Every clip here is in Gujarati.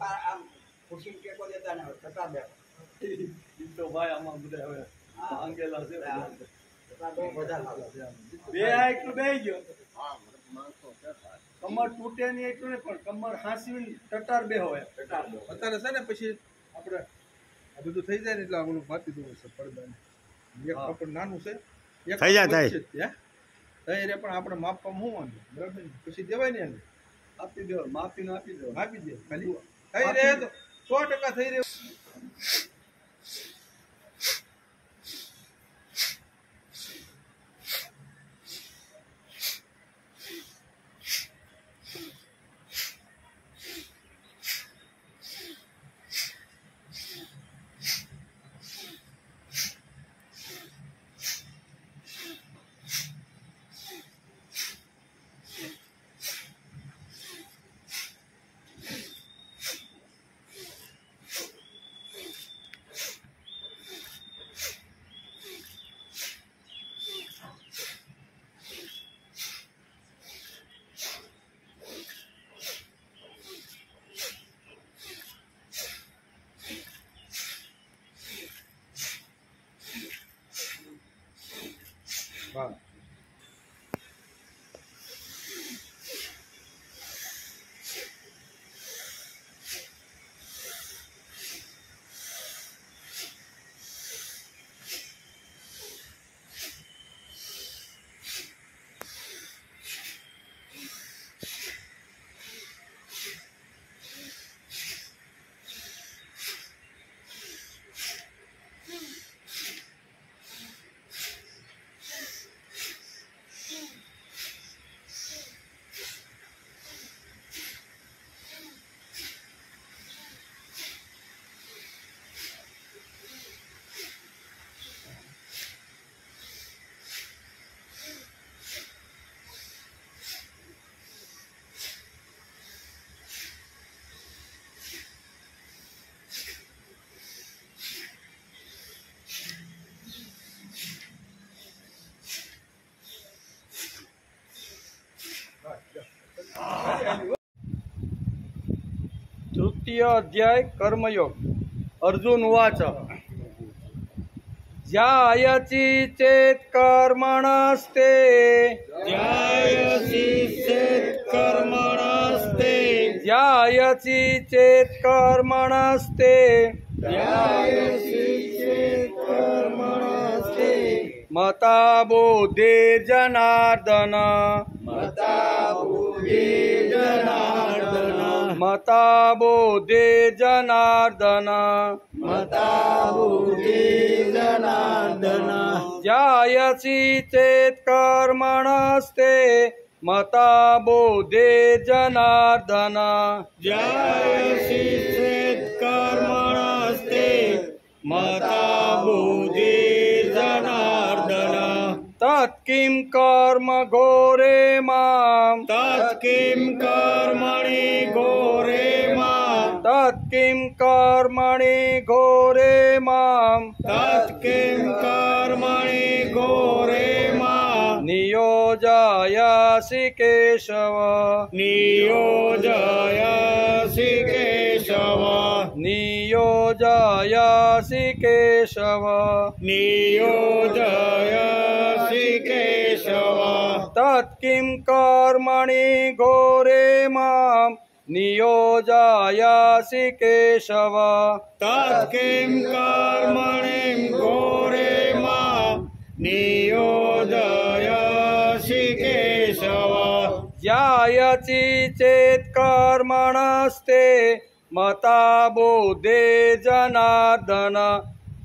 આમ ખુશી ટેકો દેતા ને ટકા બે તો ભાઈ આમાં બધા હવે આંગેલા છે ટકા બહુ બધા બે આ એટલું બે ગયો કમર તૂટે નહીં એટલું ને પણ કમર હાંસવી ટટાર બે હોય અત્યારે છે ને પછી આપણે આ બધું થઈ જાય ને એટલે આપણું માપી દઉં છે પડદાને એક કપડ નાનું છે એક થઈ જાય થાય થઈ રે પણ આપણે માપવામાં શું વાંધો બરાબર ને પછી દેવાય ને એને આપી દો માપીને આપી દો માપી દે ખાલી થઈ રહે તો 100% થઈ રહે વાહ तृतीय अध्याय कर्मयोग अर्जुन उवाच ध्यायसि चेत् कर्मणस्ते ध्यायसि चेत् कर्मणस्ते ध्यायसि चेत् कर्मणस्ते ध्यायसि चेत् कर्मणस्ते मता बुद्धिर्जनार्दन मता बुद्धिर्जनार्दन मता बुद्धिर्जनार्दन मता बुद्धिर्जनार्दन ध्यायसि चेत् कर्मणस्ते मता बुद्धिर्जनार्दन ध्यायसि चेत् कर्मणस्ते मता बुद्धिर्जनार्दन तत्किं कर्म घोरे मां तत्किं कर्मणि घोरे मां तत्किं कर्मणि घोरे मां तत्किं कर्मणि घोरे मां नियोजयसि केशव नियोजयसि केशव नियोजयसि केशव नियोजयसि केशव तत्किं कर्मणि घोरे मां नियोजयसि केशव तत्किं कर्मणि घोरे मां नियोजयसि केशव ध्यायसि चेत् कर्मणस्ते मता बुद्धिर्जनार्दन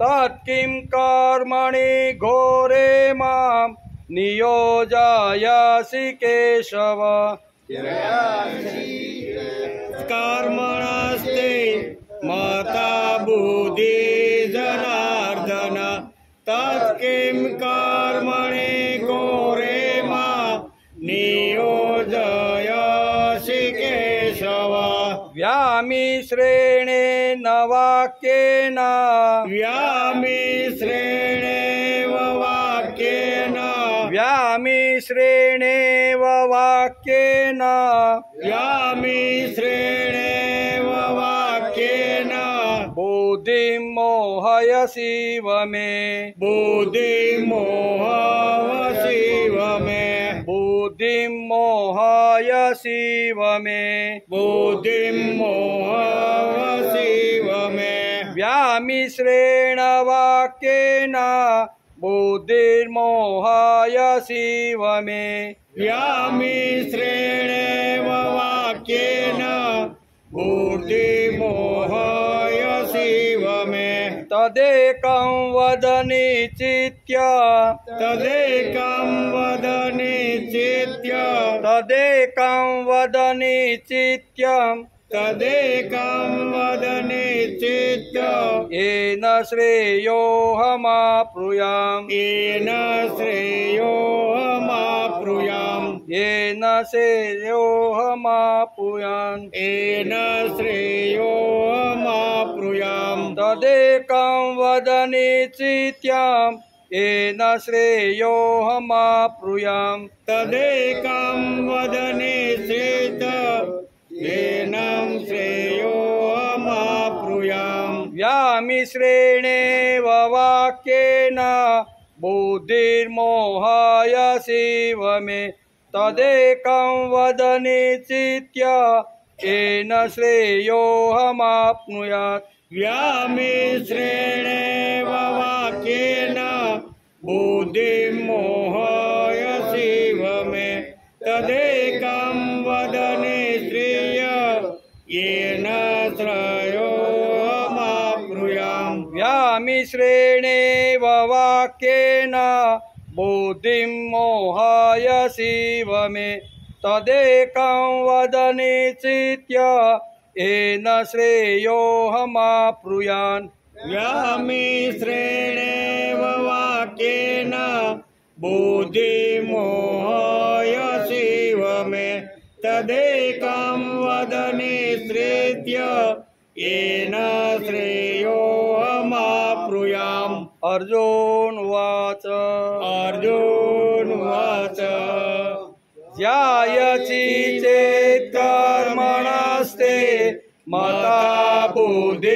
तत्किं कर्मणि घोरे मां नियोजयसि केशव कर्मणस्ते मता बुद्धिर्जनार्दन तत्किं कर्मणि घोरे मां नियोजयसि केशव व्यामिश्रेणेन वाक्येन व्यामिश्रेणेव वाक्येन व्यामिश्रेणेव वाक्येन व्यामिश्रेणेव वाक्येन बुद्धिं मोहयसीव मे बुद्धिमोहवसीव मे बुद्धिं मोहयसीव मे बुद्धिमोहवसीव मे व्यामिश्रेण वाक्येन बुद्धिर्मोहयसीव मे व्यामिश्रेणेव वाक्येन बुद्धिमोहयसीव मे तदेकं वद निचित्य तदेकं वद निचित्य तदेकं वद निचित्यं तदेकं वद निचित्य येन श्रेयोऽहमाप्नुयाम् येन श्रेयोऽहमाप्नुयाम् येन श्रेयोऽहमाप्नुयाम् येन श्रेयोऽहमाप्नुयाम् तदेकं वद निचित्यं येन श्रेयोऽहमाप्नुयाम् तदेकं वद निचित्य येन श्रेयोऽहमाप्नुयाम् व्यामिश्रेणेव वाक्येन बुद्धिर्मोहयसीव मे तदेकं वद निचित्य येन श्रेयोऽहमाप्नुयात् व्यामिश्रेणेव वाक्येन बुद्धिमोहयसीव मे तदेकं वद निश्रेय येन श्रेयोऽहमाप्नुयाम् व्यामिश्रेणेव वाक्येन बुद्धिं मोहयसीव मे तदेकं वद निचित्य येन श्रेयोऽहमाप्नुयान् व्यामिश्रेणेव वाक्येन बुद्धिमोहयसीव मे तदेकं वद निश्रेत्य येन श्रेयोऽहमाप्नुयाम् अर्जुन उवाच अर्जुन उवाच ध्यायसि चेत् कर्मणस्ते मता बुद्धिर्जनार्दन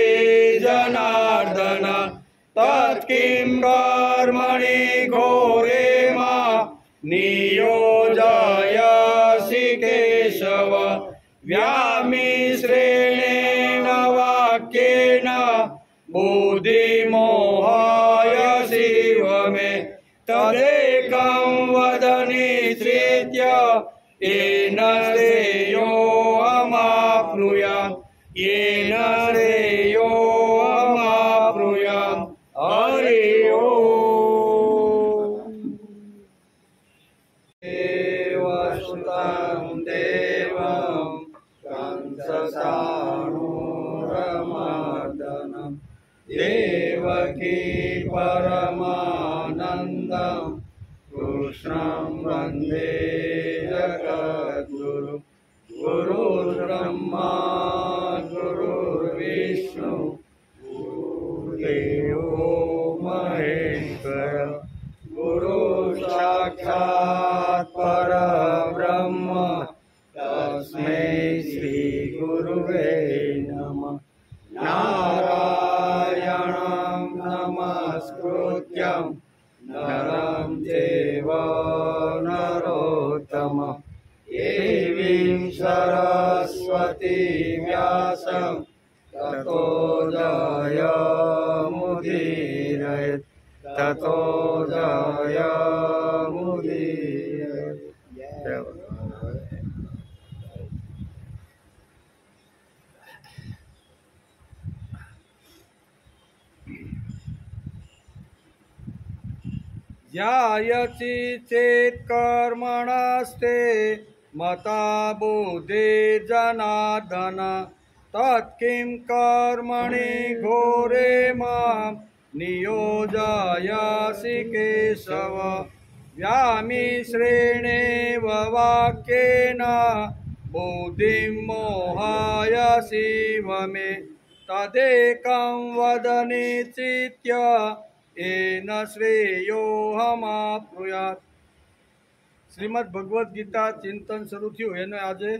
तत्किं कर्मणि घोरे मा नियोजयसि केशव व्यामिश्रेणेन वाक्येन बुद्धिमोहयसीव मे तदेकं वद निश्रेत्य येन श्रेयोऽहमाप्नुयाम् येन श्रेयोऽहमाप्नुयाम् हरि ओम् देवसुतं देवं कंसचाणूरमर्दनं देवकी परमानन्दं कृष्णं वन्दे जगद्गुरुं गुरुर्ब्रह्मा गुरुर्विष्णु गुरुर्देवो महेश्वर गुरु साक्षात् परब्रह्म तस्मै श्री गुरुवे नमः नारायणं नमस्कृत्यं नरं चैव नरोत्तमं देवीं सरस्वतीं व्यासं ततो जयमुदीरयेत् ततो जयमुदीरयेत् ध्यायसि चेत् कर्मणस्ते मता बुद्धिर्जनार्दन तत्किं कर्मणि घोरे मां नियोजयसि केशव व्यामिश्रेणेव वाक्येन बुद्धिं मोहयसीव मे तदेकं वद निश्चित्य येन श्रेयोऽहमाप्नुयात्। શ્રીમદ ભગવદ્ ગીતા ચિંતન શરૂ થયું એને આજે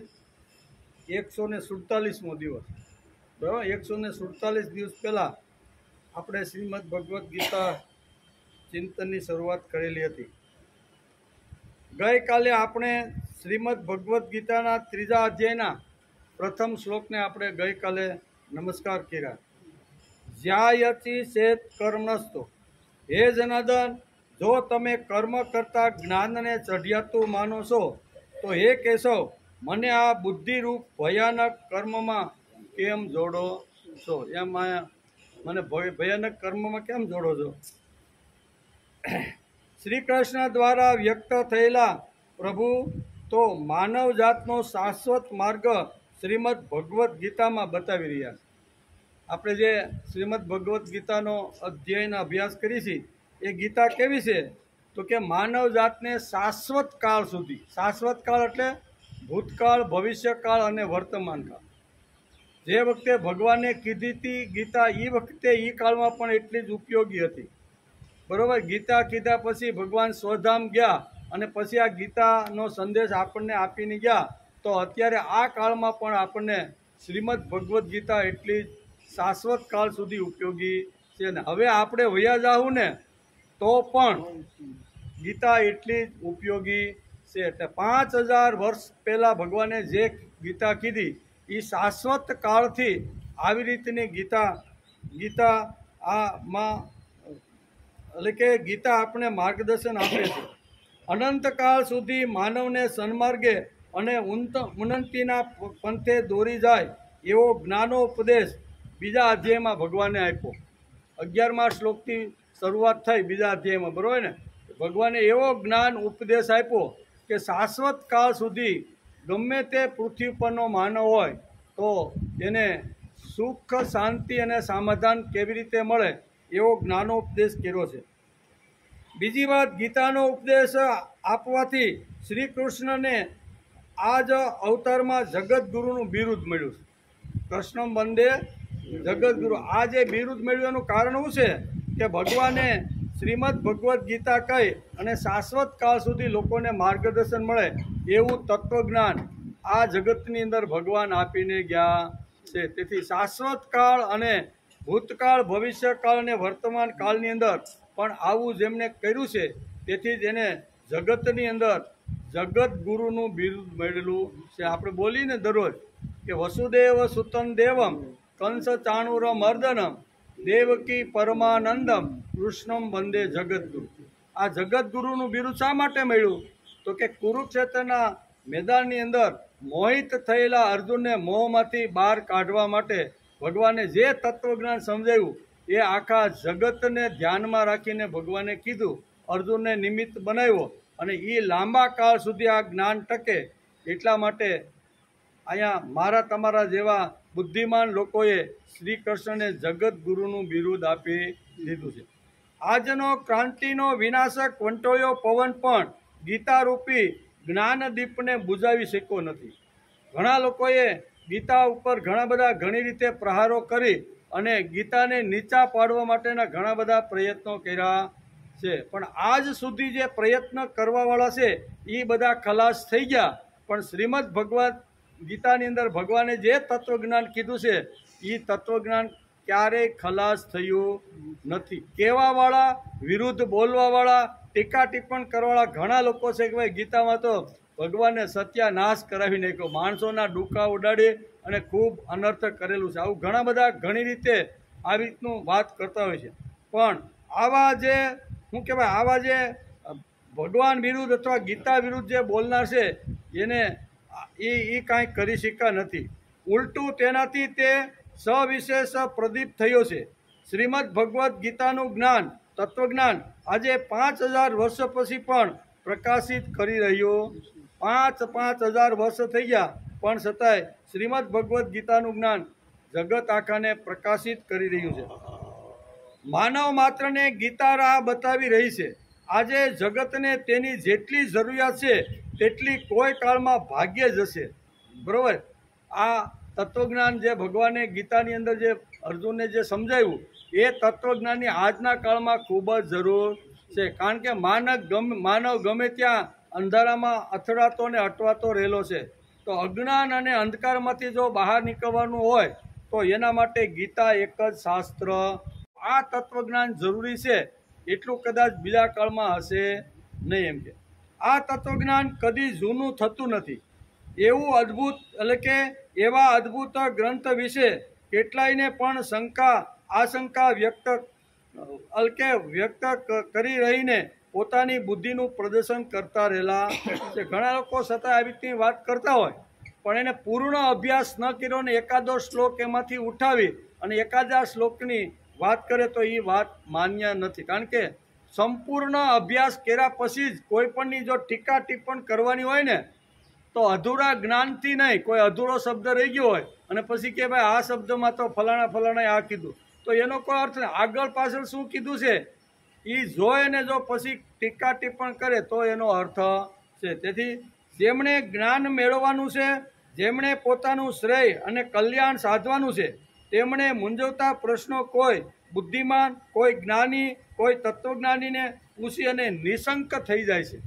147મો દિવસ, બરાબર. 147 દિવસ પહેલાં આપણે શ્રીમદ ભગવદ્ ગીતા ચિંતનની શરૂઆત કરેલી હતી. ગઈકાલે આપણે શ્રીમદ ભગવદ્ ગીતાના 3જા અધ્યાયના પ્રથમ શ્લોકને આપણે ગઈકાલે નમસ્કાર કર્યા. જ્યાયતિ ચેત કર્મણસ્તો, હે જનાર્દન, જો તમે કર્મ કરતા જ્ઞાનને ચઢિયાતું માનો છો તો હે કેશવ, મને આ બુદ્ધિરૂપ ભયાનક કર્મમાં કેમ જોડો છો? એમ મને ભયાનક કર્મમાં કેમ જોડો છો? શ્રી કૃષ્ણ દ્વારા વ્યક્ત થયેલા પ્રભુ તો માનવ જાતનો શાશ્વત માર્ગ શ્રીમદ ભગવદ્ ગીતામાં બતાવી રહ્યા છે. આપણે જે શ્રીમદ ભગવદ્ ગીતાનો અધ્યયન અભ્યાસ કરી છે એ ગીતા કેવી છે તો કે માનવ જાતને શાશ્વત કાળ સુધી, શાશ્વત કાળ એટલે ભૂતકાળ, ભવિષ્યકાળ અને વર્તમાન કાળ. જે વખતે ભગવાને કીધી હતી ગીતા એ વખતે એ કાળમાં પણ એટલી જ ઉપયોગી હતી. બરોબર. ગીતા કીધા પછી ભગવાન સ્વધામ ગયા અને પછી આ ગીતાનો સંદેશ આપણને આપીને ગયા. તો અત્યારે આ કાળમાં પણ આપણને શ્રીમદ ભગવદ્ ગીતા એટલી શાશ્વત કાળ સુધી ઉપયોગી છે. ને હવે આપણે વયા જાવું ને તો પણ ગીતા એટલી જ ઉપયોગી છે. એટલે 5000 વર્ષ પહેલાં ભગવાને જે ગીતા કીધી એ શાશ્વત કાળથી આવી રીતની ગીતા આમાં એટલે કે ગીતા આપણે માર્ગદર્શન આપે છે. અનંતકાળ સુધી માનવને સન્માર્ગે અને ઉન્નતિના પંથે દોરી જાય એવો જ્ઞાનોપદેશ બીજા અધ્યાયમાં ભગવાને આપ્યો. 11મા શ્લોકથી શરૂઆત થઈ બીજા અધ્યાયમાં, બરાબર ને? ભગવાને એવો જ્ઞાન ઉપદેશ આપ્યો કે શાશ્વત કાળ સુધી ગમે તે પૃથ્વી પરનો માનવ હોય તો એને સુખ, શાંતિ અને સમાધાન કેવી રીતે મળે એવો જ્ઞાનોપદેશ કર્યો છે. બીજી વાત, ગીતાનો ઉપદેશ આપવાથી શ્રી કૃષ્ણને આ જ અવતારમાં જગતગુરુનું બિરુદ મળ્યું છે. કૃષ્ણ વંદે જગતગુરુ. આ જે બિરુદ મળ્યું એનું કારણ શું છે કે ભગવાને શ્રીમદ ભગવદ્ ગીતા કહી અને શાશ્વત કાળ સુધી લોકોને માર્ગદર્શન મળે એવું તત્વજ્ઞાન આ જગતની અંદર ભગવાન આપીને ગયા છે. તેથી શાશ્વત કાળ અને ભૂતકાળ, ભવિષ્યકાળ અને વર્તમાન કાળની અંદર પણ આવું જેમને કર્યું છે તેથી જ એને જગતની અંદર જગતગુરુનું બિરુદ મળેલું છે. આપણે બોલીને દરરોજ કે વસુદેવ સુતં દેવમ કંસ ચાણૂર મર્દનમ દેવકી પરમાનંદમ કૃષ્ણમ વંદે જગતગુરુ. આ જગતગુરુનું બિરુદ શા માટે મળ્યું તો કે કુરુક્ષેત્રના મેદાનની અંદર મોહિત થયેલા અર્જુનને મોહમાંથી બહાર કાઢવા માટે ભગવાને જે તત્વજ્ઞાન સમજાવ્યું એ આખા જગતને ધ્યાનમાં રાખીને ભગવાને કીધું, અર્જુનને નિમિત્ત બનાવ્યો અને એ લાંબા કાળ સુધી આ જ્ઞાન ટકે એટલા માટે અહીંયા મારા તમારા જેવા બુદ્ધિમાન લોકોએ શ્રી કૃષ્ણને જગતગુરુનું બિરુદ આપી દીધું છે. આજનો ક્રાંતિનો વિનાશક વંટોયો પવન પણ ગીતારૂપી જ્ઞાનદીપને બુઝાવી શક્યો નથી. ઘણા લોકોએ ગીતા ઉપર ઘણી રીતે પ્રહારો કરી અને ગીતાને નીચા પાડવા માટેના ઘણા બધા પ્રયત્નો કર્યા છે. પણ આજ સુધી જે પ્રયત્ન કરવાવાળા છે એ બધા ખલાસ થઈ ગયા. પણ શ્રીમદ ભગવદ્ ગીતાની અંદર ભગવાને જે તત્વજ્ઞાન કીધું છે એ તત્વજ્ઞાન ક્યારેય ખલાસ થયું નથી. કહેવાવાળા, વિરુદ્ધ બોલવાવાળા, ટીકા ટિપ્પણ કરવાવાળા ઘણા લોકો છે કે ભાઈ ગીતામાં તો ભગવાને સત્યાનાશ કરાવી નાખ્યો, માણસોના ડૂકા ઉડાડી અને ખૂબ અનર્થ કરેલું છે. આવું ઘણી રીતે આવી રીતનું વાત કરતા હોય છે. પણ આવા જે ભગવાન વિરુદ્ધ અથવા ગીતા વિરુદ્ધ જે બોલનાર છે એને એ કાંઈ કરી શક્યા નથી. ઉલટું તેનાથી તે સવિશેષ પ્રદીપ થયો છે. શ્રીમદ ભગવદ્ ગીતાનું જ્ઞાન, તત્વજ્ઞાન આજે 5000 વર્ષ પછી પણ પ્રકાશિત કરી રહ્યો. 5000 વર્ષ થઈ ગયા પણ છતાંય શ્રીમદ ભગવદ્ ગીતાનું જ્ઞાન જગત આખાને પ્રકાશિત કરી રહ્યું છે. માનવ માત્રને ગીતા રાહ બતાવી રહી છે. આજે જગતને તેની જેટલી જરૂરિયાત છે તેટલી કોઈ કાળમાં ભાગ્યે જ હશે. બરાબર. આ તત્વજ્ઞાન જે ભગવાને ગીતાની અંદર જે અર્જુનને જે સમજાવ્યું એ તત્વજ્ઞાનની આજના કાળમાં ખૂબ જ જરૂર છે. કારણ કે માનવ ગમે ત્યાં અંધારામાં અથડાતો ને અટવાતો રહેલો છે. તો અજ્ઞાન અને અંધકારમાંથી જો બહાર નીકળવાનું હોય તો એના માટે ગીતા એક જ શાસ્ત્ર આ તત્વજ્ઞાન જરૂરી છે એટલું કદાચ બીજા કાળમાં હશે નહીં. એમ કે આ તત્વજ્ઞાન કદી જૂનું થતું નથી. એવું અદ્ભુત એટલે કે એવા અદ્ભુત ગ્રંથ વિશે કેટલાયને પણ આશંકા વ્યક્ત કરી રહીને પોતાની બુદ્ધિનું પ્રદર્શન કરતા રહેલા છે. ઘણા લોકો છતાં આવી રીતની વાત કરતા હોય પણ એને પૂર્ણ અભ્યાસ ન કર્યો ને એકાદો શ્લોક એમાંથી ઉઠાવી અને એકાદા શ્લોકની વાત કરે તો એ વાત માન્ય નથી. કારણ કે સંપૂર્ણ અભ્યાસ કર્યા પછી જ કોઈ પણની જો ટીકા ટિપ્પણ કરવાની હોય ને તો અધૂરા જ્ઞાનથી નહીં, કોઈ અધૂરો શબ્દ રહી ગયો હોય અને પછી કે ભાઈ આ શબ્દમાં તો ફલાણાએ આ કીધું તો એનો કોઈ અર્થ નહીં. આગળ પાછળ શું કીધું છે એ જોઈ ને જો પછી ટીકા ટિપ્પણ કરે તો એનો અર્થ છે. તેથી જેમણે જ્ઞાન મેળવવાનું છે, જેમણે પોતાનું શ્રેય અને કલ્યાણ સાધવાનું છે, તેમણે મૂંઝવતા પ્રશ્નો કોઈ બુદ્ધિમાન, કોઈ જ્ઞાની, કોઈ તત્વજ્ઞાનીને પૂછી અને નિશંક થઈ જાય છે.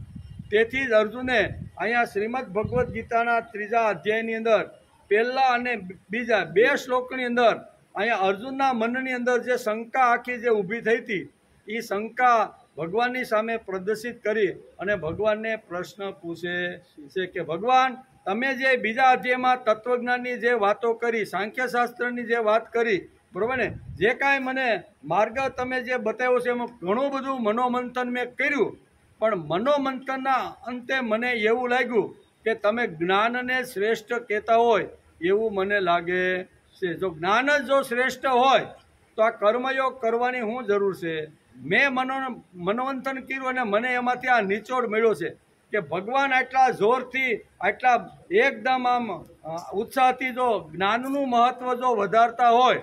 તેથી જ અર્જુને અહીંયા શ્રીમદ ભગવદ્ ગીતાના 3જા અધ્યાયની અંદર પહેલા અને બીજા 2 શ્લોકની અંદર અહીંયા અર્જુનના મનની અંદર જે શંકા આખી જે ઊભી થઈ હતી એ શંકા ભગવાનની સામે પ્રદર્શિત કરી અને ભગવાનને પ્રશ્ન પૂછે છે કે ભગવાન, તમે જે બીજા અધ્યાયમાં તત્વજ્ઞાનની જે વાતો કરી, સાંખ્યશાસ્ત્રની જે વાત કરી, બરાબર ને, જે કાંઈ મને માર્ગ તમે જે બતાવ્યો છે એમાં ઘણું બધું મનોમંથન મેં કર્યું, પણ મનોમંથનના અંતે મને એવું લાગ્યું કે તમે જ્ઞાનને શ્રેષ્ઠ કહેતા હોય એવું મને લાગે છે. જો જ્ઞાન જ જો શ્રેષ્ઠ હોય તો આ કર્મયોગ કરવાની શું જરૂર છે? મેં મનોમંથન કર્યું અને મને એમાંથી આ નિચોડ મળ્યો છે કે ભગવાન આટલા જોરથી, આટલા એકદમ આમ ઉત્સાહથી જો જ્ઞાનનું મહત્વ જો વધારતા હોય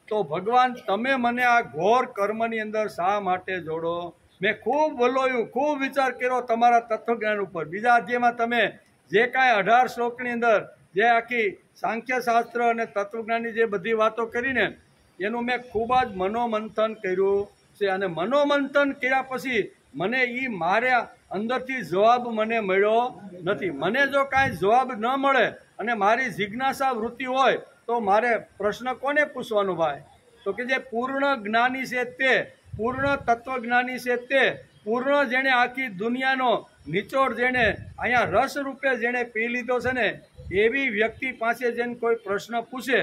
તો ભગવાન તમે મને આ ઘોર કર્મની અંદર શા માટે જોડો? મેં ખૂબ વલોયું, ખૂબ વિચાર કર્યો તમારા તત્વજ્ઞાન ઉપર. બીજા અધ્યાયમાં તમે જે કાંઈ 18 શ્લોકની અંદર જે આખી સાંખ્યશાસ્ત્ર અને તત્વજ્ઞાનની જે બધી વાતો કરીને એનું મેં ખૂબ જ મનોમંથન કર્યું છે. અને મનોમંથન કર્યા પછી મને એ મારા અંદરથી જવાબ મને મળ્યો નથી. મને જો કાંઈ જવાબ ન મળે અને મારી જિજ્ઞાસા વૃત્તિ હોય તો મારે પ્રશ્ન કોને પૂછવાનો ભાઈ? તો કે જે પૂર્ણ જ્ઞાની છે તે, પૂર્ણ તત્વજ્ઞાની છે તે, પૂર્ણ જેણે આખી દુનિયાનો નિચોડ જેણે અહીંયા રસ રૂપે જેણે પી લીધો છે ને એવી વ્યક્તિ પાસે જેને કોઈ પ્રશ્ન પૂછે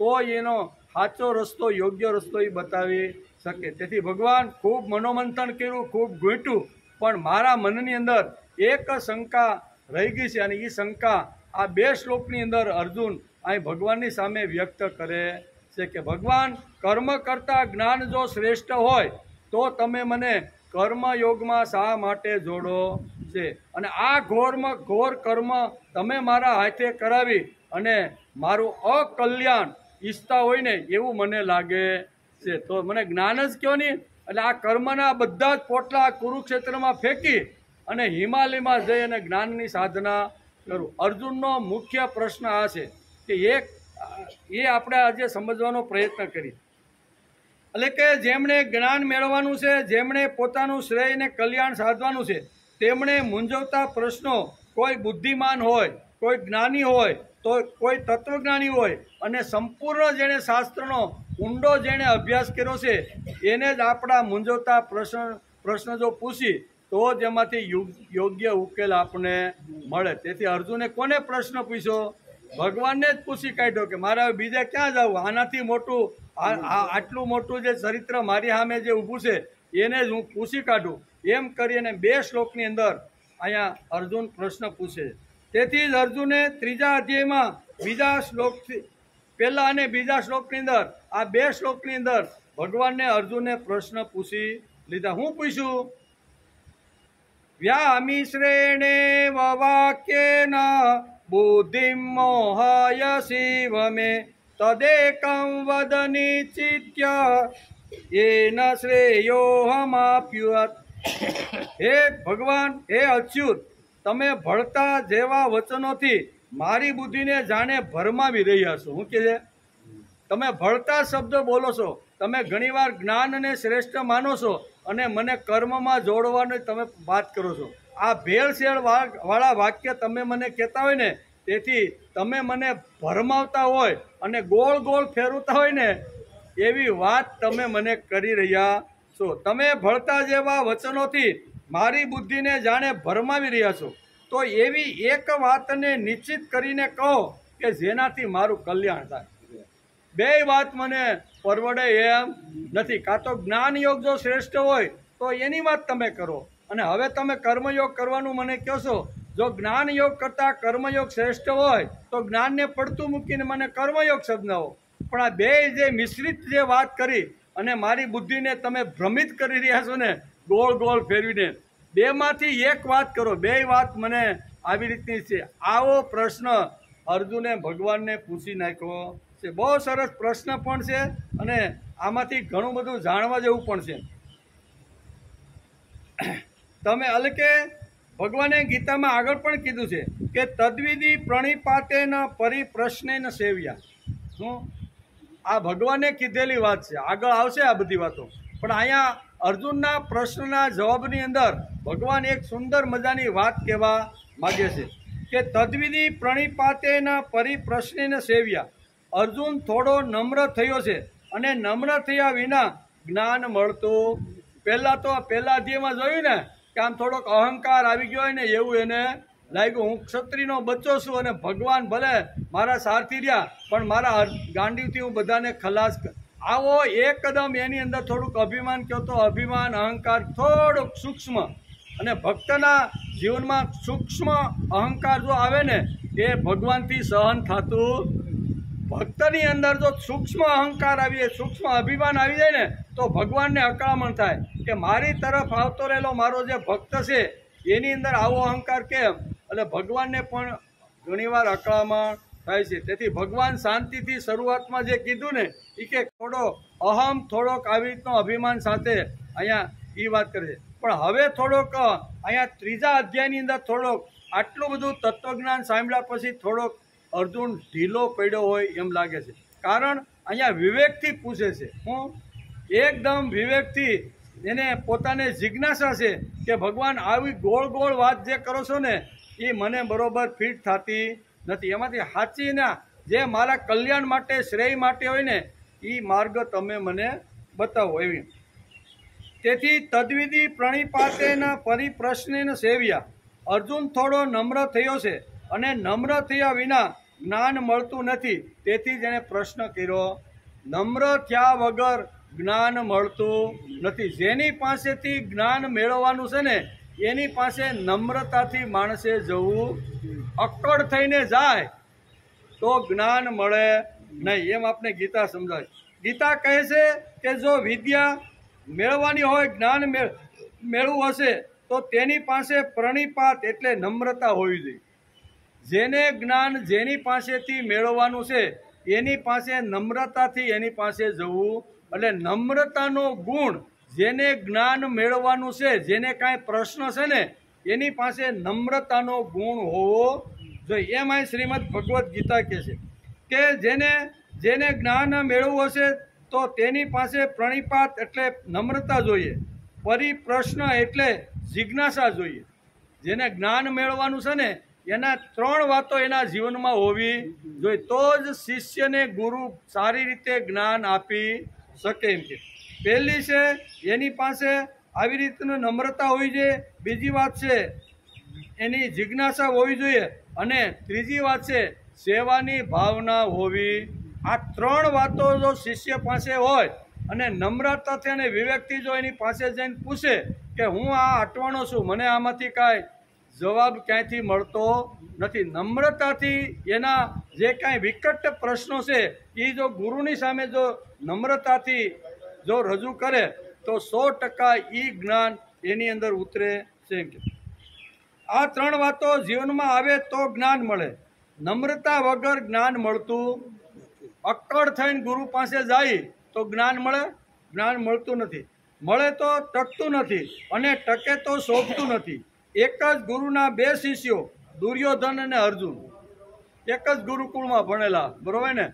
તો એનો સાચો રસ્તો, યોગ્ય રસ્તો એ બતાવી શકે. તેથી ભગવાન ખૂબ મનોમંથન કર્યું, ખૂબ ઘૂંટ્યું, પણ મારા મનની અંદર એક શંકા રહી ગઈ છે અને એ શંકા આ 2 શ્લોકની અંદર અર્જુન અહીં ભગવાનની સામે વ્યક્ત કરે છે કે ભગવાન, કર્મ કરતાં જ્ઞાન જો શ્રેષ્ઠ હોય તો તમે મને કર્મયોગમાં શા માટે જોડો છે? અને આ ઘોર કર્મ તમે મારા હાથે કરાવી અને મારું અકલ્યાણ ઈચ્છતા હોય ને એવું મને લાગે છે. તો મને જ્ઞાન જ કહો નહીં. એટલે આ કર્મના બધા જ પોટલા કુરુક્ષેત્રમાં ફેંકી અને હિમાલયમાં જઈ અને જ્ઞાનની સાધના કરું. અર્જુનનો મુખ્ય પ્રશ્ન આ છે કે એ આપણે આજે સમજવાનો પ્રયત્ન કરીએ. એટલે કે જેમણે જ્ઞાન મેળવવાનું છે, જેમણે પોતાનું શ્રેય અને કલ્યાણ સાધવાનું છે, તેમણે મૂંઝવતા પ્રશ્નો કોઈ બુદ્ધિમાન હોય, કોઈ જ્ઞાની હોય, તો કોઈ તત્વજ્ઞાની હોય અને સંપૂર્ણ જેણે શાસ્ત્રનો ઊંડો જેણે અભ્યાસ કર્યો છે એને જ આપણા મૂંઝવતા પ્રશ્ન જો પૂછી તો જ એમાંથી યોગ્ય ઉકેલ આપણને મળે. તેથી અર્જુને કોને પ્રશ્ન પૂછ્યો? ભગવાનને જ પૂછી કાઢ્યો કે મારે બીજે ક્યાં જવું? આનાથી મોટું, આટલું મોટું જે ચરિત્ર મારી સામે જે ઊભું છે એને જ હું પૂછી કાઢું. એમ કરીને 2 શ્લોકની અંદર અહીંયા અર્જુન પ્રશ્ન પૂછે. તેથી જ અર્જુને 3જા અધ્યાયમાં બીજા શ્લોકથી પહેલા અને બીજા શ્લોકની અંદર આ 2 શ્લોકની અંદર ભગવાનને અર્જુને પ્રશ્ન પૂછી લીધા. હું પૂછ્યું? વ્યામિશ્રેણે વાક્યેન બુદ્ધિમ મોહય શિવ મે તદેકં વદ નિશ્ચિત્ય એન શ્રેયોહમાપ્યુત. હે ભગવાન, હે અચ્યુત, તમે ભળતા જેવા વચનોથી મારી બુદ્ધિને જાણે ભરમાવી રહ્યા છો. શું કહે છે? તમે ભળતા શબ્દ બોલો છો, તમે ઘણીવાર જ્ઞાનને શ્રેષ્ઠ માનો છો અને મને કર્મમાં જોડવાની તમે વાત કરો છો. આ ભેળસેળ વાળા વાક્ય તમે મને કહેતા હોય ને, તેથી તમે મને ભરમાવતા હોય અને ગોળ ગોળ ફેરવતા હોય ને એવી વાત તમે મને કરી રહ્યા છો. તમે ભળતા જેવા વચનોથી મારી બુદ્ધિને જાણે ભરમાવી રહ્યા છો. તો એવી એક વાતને નિશ્ચિત કરીને કહો કે જેનાથી મારું કલ્યાણ થાય. બે વાત મને પરવડે એમ નથી. કાં તો જ્ઞાન યોગ જો શ્રેષ્ઠ હોય તો એની વાત તમે કરો, અને હવે તમે કર્મયોગ કરવાનું મને કહો છો. જો જ્ઞાન યોગ કરતાં કર્મયોગ શ્રેષ્ઠ હોય તો જ્ઞાનને પડતું મૂકીને મને કર્મયોગ સમજાવો. પણ આ બે જે મિશ્રિત જે વાત કરી અને મારી બુદ્ધિને તમે ભ્રમિત કરી રહ્યા છો ને, ગોળ ગોળ ફેરવીને, બેમાંથી એક વાત કરો. બે વાત મને આવી રીતની છે. આવો પ્રશ્ન અર્જુને ભગવાનને પૂછી નાખ્યો છે. બહુ સરસ પ્રશ્ન પણ છે અને આમાંથી ઘણું બધું જાણવા જેવું પણ છે. તમે અલકે ભગવાને ગીતામાં આગળ પણ કીધું છે કે તદ્વિધિ પ્રણિપાતેન પરિપ્રશ્નેન સેવ્યા. શું આ ભગવાને કીધેલી વાત છે, આગળ આવશે આ બધી વાતો. પણ અહીંયા અર્જુનના પ્રશ્નના જવાબની અંદર ભગવાન એક સુંદર મજાની વાત કહેવા માગે છે કે તદ્વિધિ પ્રણિપાતેન પરિપ્રશ્નેન સેવ્યા. અર્જુન થોડો નમ્ર થયો છે અને નમ્ર થયા વિના જ્ઞાન મળતું. પહેલાં તો પહેલા અધ્યાયમાં જોયું ને કે આમ થોડોક અહંકાર આવી ગયો હોય ને એવું એને લાગ્યું. હું ક્ષત્રિયનો બચ્ચો છું અને ભગવાન ભલે મારા સારથી રહ્યા પણ મારા ગાંડીવથી હું બધાને ખલાસ. આવો એકદમ એની અંદર થોડુંક અભિમાન કહો તો અભિમાન અહંકાર થોડુંક સૂક્ષ્મ, અને ભક્તના જીવનમાં સૂક્ષ્મ અહંકાર જો આવે ને એ ભગવાનથી સહન થતું. ભક્તની અંદર જો સૂક્ષ્મ અહંકાર આવી, સૂક્ષ્મ અભિમાન આવી જાય ને તો ભગવાનને અકળામણ થાય કે મારી તરફ આવતો રહેલો મારો જે ભક્ત છે એની અંદર આવો અહંકાર કેમ. એટલે ભગવાનને પણ ઘણીવાર અકળામણ થાય છે. તેથી ભગવાન શાંતિથી શરૂઆતમાં જે કીધું ને એ કે થોડો અહમ, થોડોક આવી રીતનો અભિમાન સાથે અહીંયા એ વાત કરે છે. પણ હવે થોડોક અહીંયા ત્રીજા અધ્યાયની અંદર થોડોક આટલું બધું તત્વજ્ઞાન સાંભળ્યા પછી થોડોક અર્જુન ઢીલો પડ્યો હોય એમ લાગે છે. કારણ અહીંયા વિવેકથી પૂછે છે. હું એકદમ વિવેકથી એને પોતાને જિજ્ઞાસા છે કે ભગવાન આવી ગોળ ગોળ વાત જે કરો છો ને એ મને બરોબર ફિટ થતી નથી. એમાંથી સાચીને જે મારા કલ્યાણ માટે, શ્રેય માટે હોય ને એ માર્ગ તમે મને બતાવો એવી. તેથી તદ્વિધિ પ્રણિપાતેના પરિપ્રશ્નેન સેવ્યા. અર્જુન થોડો નમ્ર થયો છે અને નમ્ર થયા વિના જ્ઞાન મળતું નથી. તેથી જ એણે પ્રશ્ન કર્યો. નમ્ર થયા વગર જ્ઞાન મળતું નથી. જેની પાસેથી જ્ઞાન મેળવવાનું છે ને એની પાસે નમ્રતાથી માણસે જવું. અક્કડ થઈને જાય તો જ્ઞાન મળે નહીં. એમ આપણે ગીતા સમજાય. ગીતા કહે છે કે જો વિદ્યા મેળવવાની હોય, જ્ઞાન મેળવવું હશે તો તેની પાસે પ્રણિપાત એટલે નમ્રતા હોવી જોઈએ. જેને જ્ઞાન જેની પાસેથી મેળવવાનું છે એની પાસે નમ્રતાથી એની પાસે જવું. એટલે નમ્રતાનો ગુણ, જેને જ્ઞાન મેળવવાનું છે, જેને કાંઈ પ્રશ્ન છે ને એની પાસે નમ્રતાનો ગુણ હોવો જોઈએ. એમ અહીં શ્રીમદ ભગવદ્ ગીતા કહે છે કે જેને જ્ઞાન મેળવવું હશે તો તેની પાસે પ્રણિપાત એટલે નમ્રતા જોઈએ, પરિપ્રશ્ન એટલે જિજ્ઞાસા જોઈએ. જેને જ્ઞાન મેળવવાનું છે ને એના ત્રણ વાતો એના જીવનમાં હોવી જોઈએ. તો જ શિષ્યને ગુરુ સારી રીતે જ્ઞાન આપી શકે એમ છે. પહેલી છે એની પાસે આવી રીતનું નમ્રતા હોવી જોઈએ. બીજી વાત છે એની જિજ્ઞાસા હોવી જોઈએ. અને ત્રીજી વાત છે સેવાની ભાવના હોવી. આ ત્રણ વાતો જો શિષ્ય પાસે હોય અને નમ્રતાથી અને વિવેકથી જો એની પાસે જઈને પૂછે કે હું આ અટવાણો છું, મને આમાંથી કાંઈ જવાબ ક્યાંયથી મળતો નથી. નમ્રતાથી એના જે કાંઈ વિકટ પ્રશ્નો છે એ જો ગુરુની સામે જો નમ્રતાથી જો રજૂ કરે તો 100% એ જ્ઞાન એની અંદર ઉતરે છે. આ ત્રણ વાતો જીવનમાં આવે તો જ્ઞાન મળે. નમ્રતા વગર જ્ઞાન મળતું. અક્કડ થઈને ગુરુ પાસે જાય તો જ્ઞાન મળે? જ્ઞાન મળતું નથી. મળે તો ટકતું નથી અને ટકે તો શોભતું નથી. એક જ ગુરુના બે શિષ્યો, દુર્યોધન અને અર્જુન, એક જ ગુરુકુળમાં ભણેલા, બરોબર ને?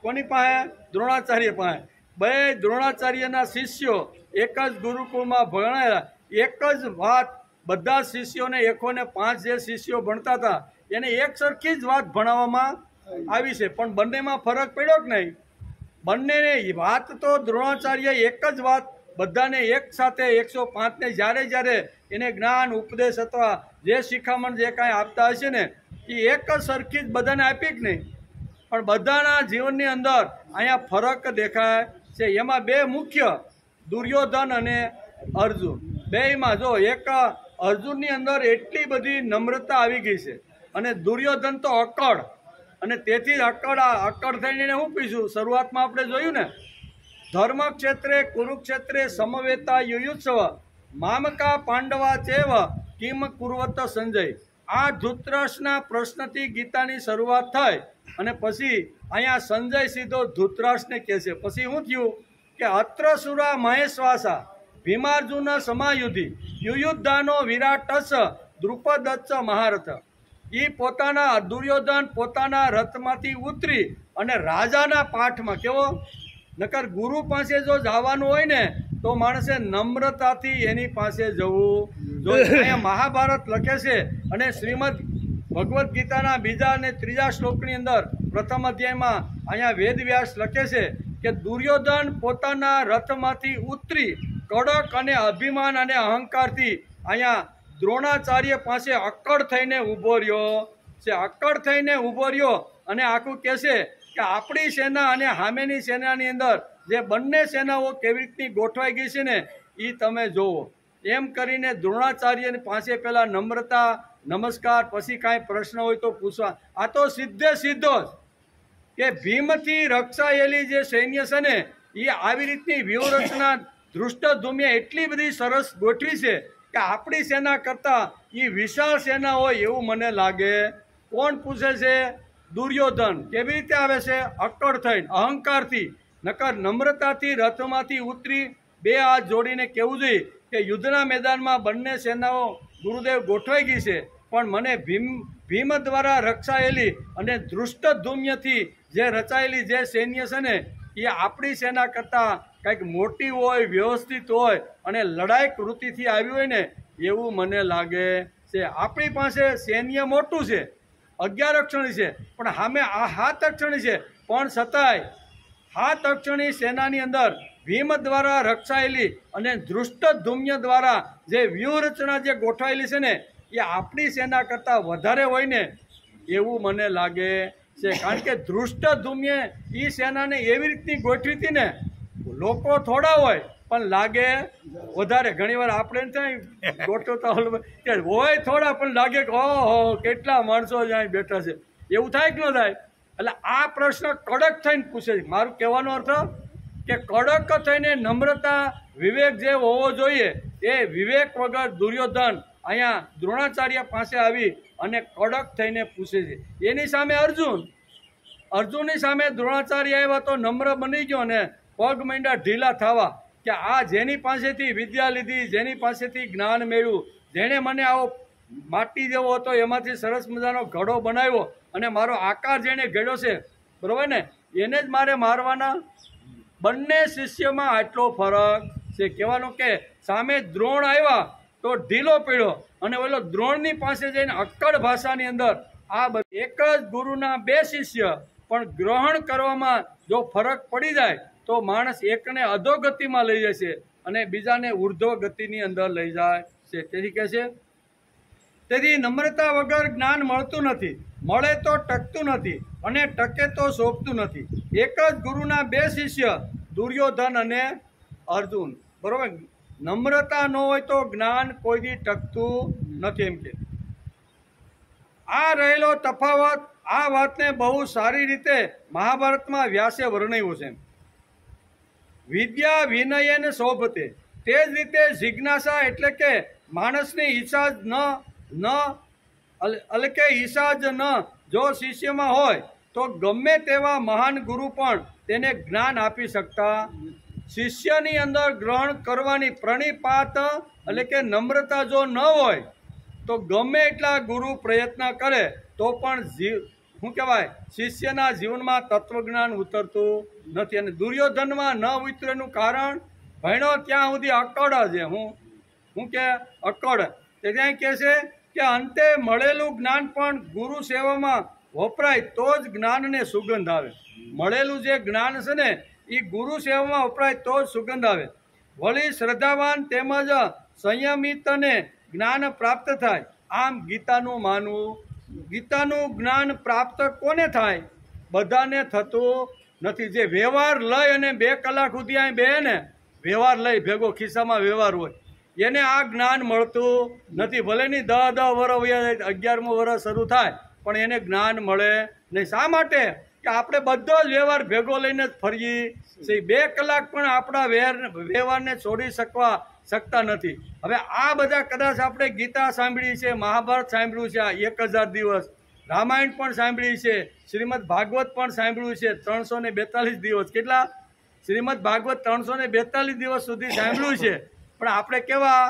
કોની પાસે? દ્રોણાચાર્ય પાસે. બે દ્રોણાચાર્યના શિષ્યો એક જ ગુરુકુળમાં ભણેલા. એક જ વાત બધા શિષ્યોને 105 જે શિષ્યો ભણતા હતા એને એક સરખી જ વાત ભણાવવામાં આવી છે. પણ બંનેમાં ફરક પડ્યો કે નહીં? બંનેને વાત તો દ્રોણાચાર્ય એક જ વાત બધાને એક સાથે 105ને જ્યારે એને જ્ઞાન ઉપદેશ અથવા જે શિખામણ જે કાંઈ આપતા હશે ને એ એક જ સરખી જ બધાને આપી જ નહીં, પણ બધાના જીવનની અંદર અહીંયા ફરક દેખાય છે. એમાં બે મુખ્ય દુર્યોધન અને અર્જુન, બેયમાં જો એક અર્જુનની અંદર એટલી બધી નમ્રતા આવી ગઈ છે અને દુર્યોધન તો અકળ, અને તેથી અકળ થઈને એને શું કહીશું, શરૂઆતમાં આપણે જોયું ને, ધર્મ ક્ષેત્રે કુરુક્ષેત્રે સમવેતા યુયુત્સવ મામકા પાંડવા ચેવ કિમ કુર્વત સંજય. આ ધૃતરાષ્ટ્રના પ્રશ્નથી ગીતાની શરૂઆત થઈ અને પછી અહીંયા સંજય સીધો ધૃતરાષ્ટ્રને કહે છે. પછી શું થયું કે અત્ર સુરા મહેશ્વાસા ભીમાર્જુન સમાયુધિ યુયુદ્ધાનો વિરાટસ દ્રુપદચ્ચ મહારથ. એ પોતાના દુર્યોધન પોતાના રથમાંથી ઉતરી અને રાજાના પાઠમાં કેવો, નકર ગુરુ પાસે જો જવાનું હોય ને તો માણસે નમ્રતાથી એની પાસે જવું જોઈએ. અહીંયા મહાભારત લખે છે અને શ્રીમદ ભગવદ્ ગીતાના બીજા અને ત્રીજા શ્લોકની અંદર પ્રથમ અધ્યાયમાં અહીંયા વેદવ્યાસ લખે છે કે દુર્યોધન પોતાના રથમાંથી ઉતરી કડક અને અભિમાન અને અહંકારથી અહીંયા દ્રોણાચાર્ય પાસે અક્કડ થઈને ઊભો રહ્યો છે. અક્કડ થઈને ઊભો રહ્યો અને આખું કહેશે કે આપણી સેના અને સામેની સેનાની અંદર જે બંને સેનાઓ કેવી રીતની ગોઠવાઈ ગઈ છે ને એ તમે જુઓ. એમ કરીને દ્રોણાચાર્ય પાસે પહેલાં નમ્રતા, નમસ્કાર, પછી કાંઈ પ્રશ્ન હોય તો પૂછવા. આ તો સીધો જ કે ભીમથી રક્ષાયેલી જે સૈન્ય છે ને એ આવી રીતની વ્યૂહરચના ધૃષ્ટદ્યુમ્ને એટલી બધી સરસ ગોઠવી છે કે આપણી સેના કરતાં એ વિશાળ સેના હોય એવું મને લાગે. કોણ પૂછે છે? દુર્યોધન. કેવી રીતે આવે છે? અક્કડ થઈને, અહંકારથી. નકર નમ્રતાથી રથમાંથી ઉતરી બે હાથ જોડીને કહેવું જોઈએ કે યુદ્ધના મેદાનમાં બંને સેનાઓ ગુરુદેવ ગોઠવાઈ ગઈ છે, પણ મને ભીમ દ્વારા રક્ષાયેલી અને ધૃષ્ટદ્યુમ્નથી જે રચાયેલી જે સૈન્ય છે ને એ આપણી સેના કરતાં કંઈક મોટી હોય, વ્યવસ્થિત હોય અને લડાઈ કૃતિથી આવી હોય ને એવું મને લાગે છે. આપણી પાસે સૈન્ય મોટું છે, 11 અક્ષણી છે, પણ સામે આ 7 અક્ષણી છે, પણ છતાંય 7 અક્ષણી સેનાની અંદર ભીમ દ્વારા રક્ષાયેલી અને ધૃષ્ટદ્યુમ્ન દ્વારા જે વ્યૂહરચના જે ગોઠવાયેલી છે ને એ આપણી સેના કરતાં વધારે હોય ને એવું મને લાગે છે. કારણ કે ધૃષ્ટદ્યુમ્ને એ સેનાને એવી રીતની ગોઠવી હતી ને, લોકો થોડા હોય પણ લાગે વધારે. ઘણીવાર આપણે ત્યાં ગોઠવતા હોય થોડા પણ લાગે કે ઓહો કેટલા માણસો અહીં બેઠા છે, એવું થાય કે ન થાય? એટલે આ પ્રશ્ન કડક થઈને પૂછે છે. મારું કહેવાનો અર્થ કે કડક થઈને નમ્રતા, વિવેક જે હોવો જોઈએ એ વિવેક વગર દુર્યોધન અહીંયા દ્રોણાચાર્ય પાસે આવી અને કડક થઈને પૂછે છે. એની સામે અર્જુનની સામે દ્રોણાચાર્ય આવ્યા તો નમ્ર બની ગયો ને પગ માંડ્યા ઢીલા થવા કે આ જેની પાસેથી વિદ્યા લીધી, જેની પાસેથી જ્ઞાન મેળવ્યું, જેણે મને આવો માટી જેવો હતો એમાંથી સરસ મજાનો ઘડો બનાવ્યો અને મારો આકાર જેણે ઘડ્યો છે, બરાબર ને, એને જ મારે મારવાના. બંને શિષ્યમાં આટલો ફરક છે. કહેવાનું કે સામે દ્રોણ આવ્યા તો ઢીલો પડ્યો અને ઓલો દ્રોણની પાસે જઈને અક્કડ ભાષાની અંદર આ એક જ ગુરુના 2 શિષ્ય પણ ગ્રહણ કરવામાં જો ફરક પડી જાય તો માણસ એકને અધોગતિમાં લઈ જાય છે અને બીજાને ઉર્ધ્વ ગતિની અંદર લઈ જાય છે. તેથી કહે છે તેથી નમ્રતા વગર જ્ઞાન મળતું નથી, મળે તો ટકતું નથી અને ટકે તો શોભતું નથી. એક જ ગુરુના 2 શિષ્ય દુર્યોધન અને અર્જુન, બરોબર. નમ્રતા ન હોય તો જ્ઞાન કોઈ દી ટકતું નથી. એમ કે આ રહેલો તફાવત, આ વાતને બહુ સારી રીતે મહાભારતમાં વ્યાસે વર્ણવ્યું છે. વિદ્યા વિનયન શોભતે, તે જ રીતે જિજ્ઞાસા એટલે કે માણસની ઈચ્છા જ અલકે ઈચ્છા જ ન જો શિષ્યમાં હોય તો ગમે તેવા મહાન ગુરુ પણ તેને જ્ઞાન આપી શકતા. શિષ્યની અંદર ગ્રહણ કરવાની પ્રણિપાત એટલે કે નમ્રતા જો ન હોય તો ગમે એટલા ગુરુ પ્રયત્ન કરે તો પણ શું કહેવાય શિષ્યના જીવનમાં તત્વજ્ઞાન ઉતરતું નથી. અને દુર્યોધનમાં ન ઉતરેનું કારણ ભણ્યો ત્યાં સુધી અક્કડ છે. હું કે અક્કડ તે ત્યાં કહે છે કે અંતે મળેલું જ્ઞાન પણ ગુરુ સેવામાં વપરાય તો જ જ્ઞાનને સુગંધ આવે. મળેલું જે જ્ઞાન છે ને એ ગુરુ સેવામાં વપરાય તો જ સુગંધ આવે. વળી શ્રદ્ધાવાન તેમજ સંયમિતને જ્ઞાન પ્રાપ્ત થાય. આમ ગીતાનું માનવું. ગીતાનું જ્ઞાન પ્રાપ્ત કોને થાય? બધાને થતું નથી. જે વ્યવહાર લઈ અને 2 કલાક સુધી અહીં બે ને વ્યવહાર લઈ ભેગો ખિસ્સામાં વ્યવહાર હોય એને આ જ્ઞાન મળતું નથી. ભલે ની 10 વર્ષ 11મું વર્ષ શરૂ થાય પણ એને જ્ઞાન મળે નહીં. શા માટે? કે આપણે બધો જ વ્યવહાર ભેગો લઈને જ ફરીએ છીએ. 2 કલાક પણ આપણા વ્યવહારને છોડી શકતા નથી. હવે આ બધા કદાચ આપણે ગીતા સાંભળી છે, મહાભારત સાંભળ્યું છે, આ 1000 દિવસ, રામાયણ પણ સાંભળી છે, શ્રીમદ ભાગવત પણ સાંભળ્યું છે 342 દિવસ. કેટલા? શ્રીમદ ભાગવત 342 દિવસ સુધી સાંભળ્યું છે. પણ આપણે કેવા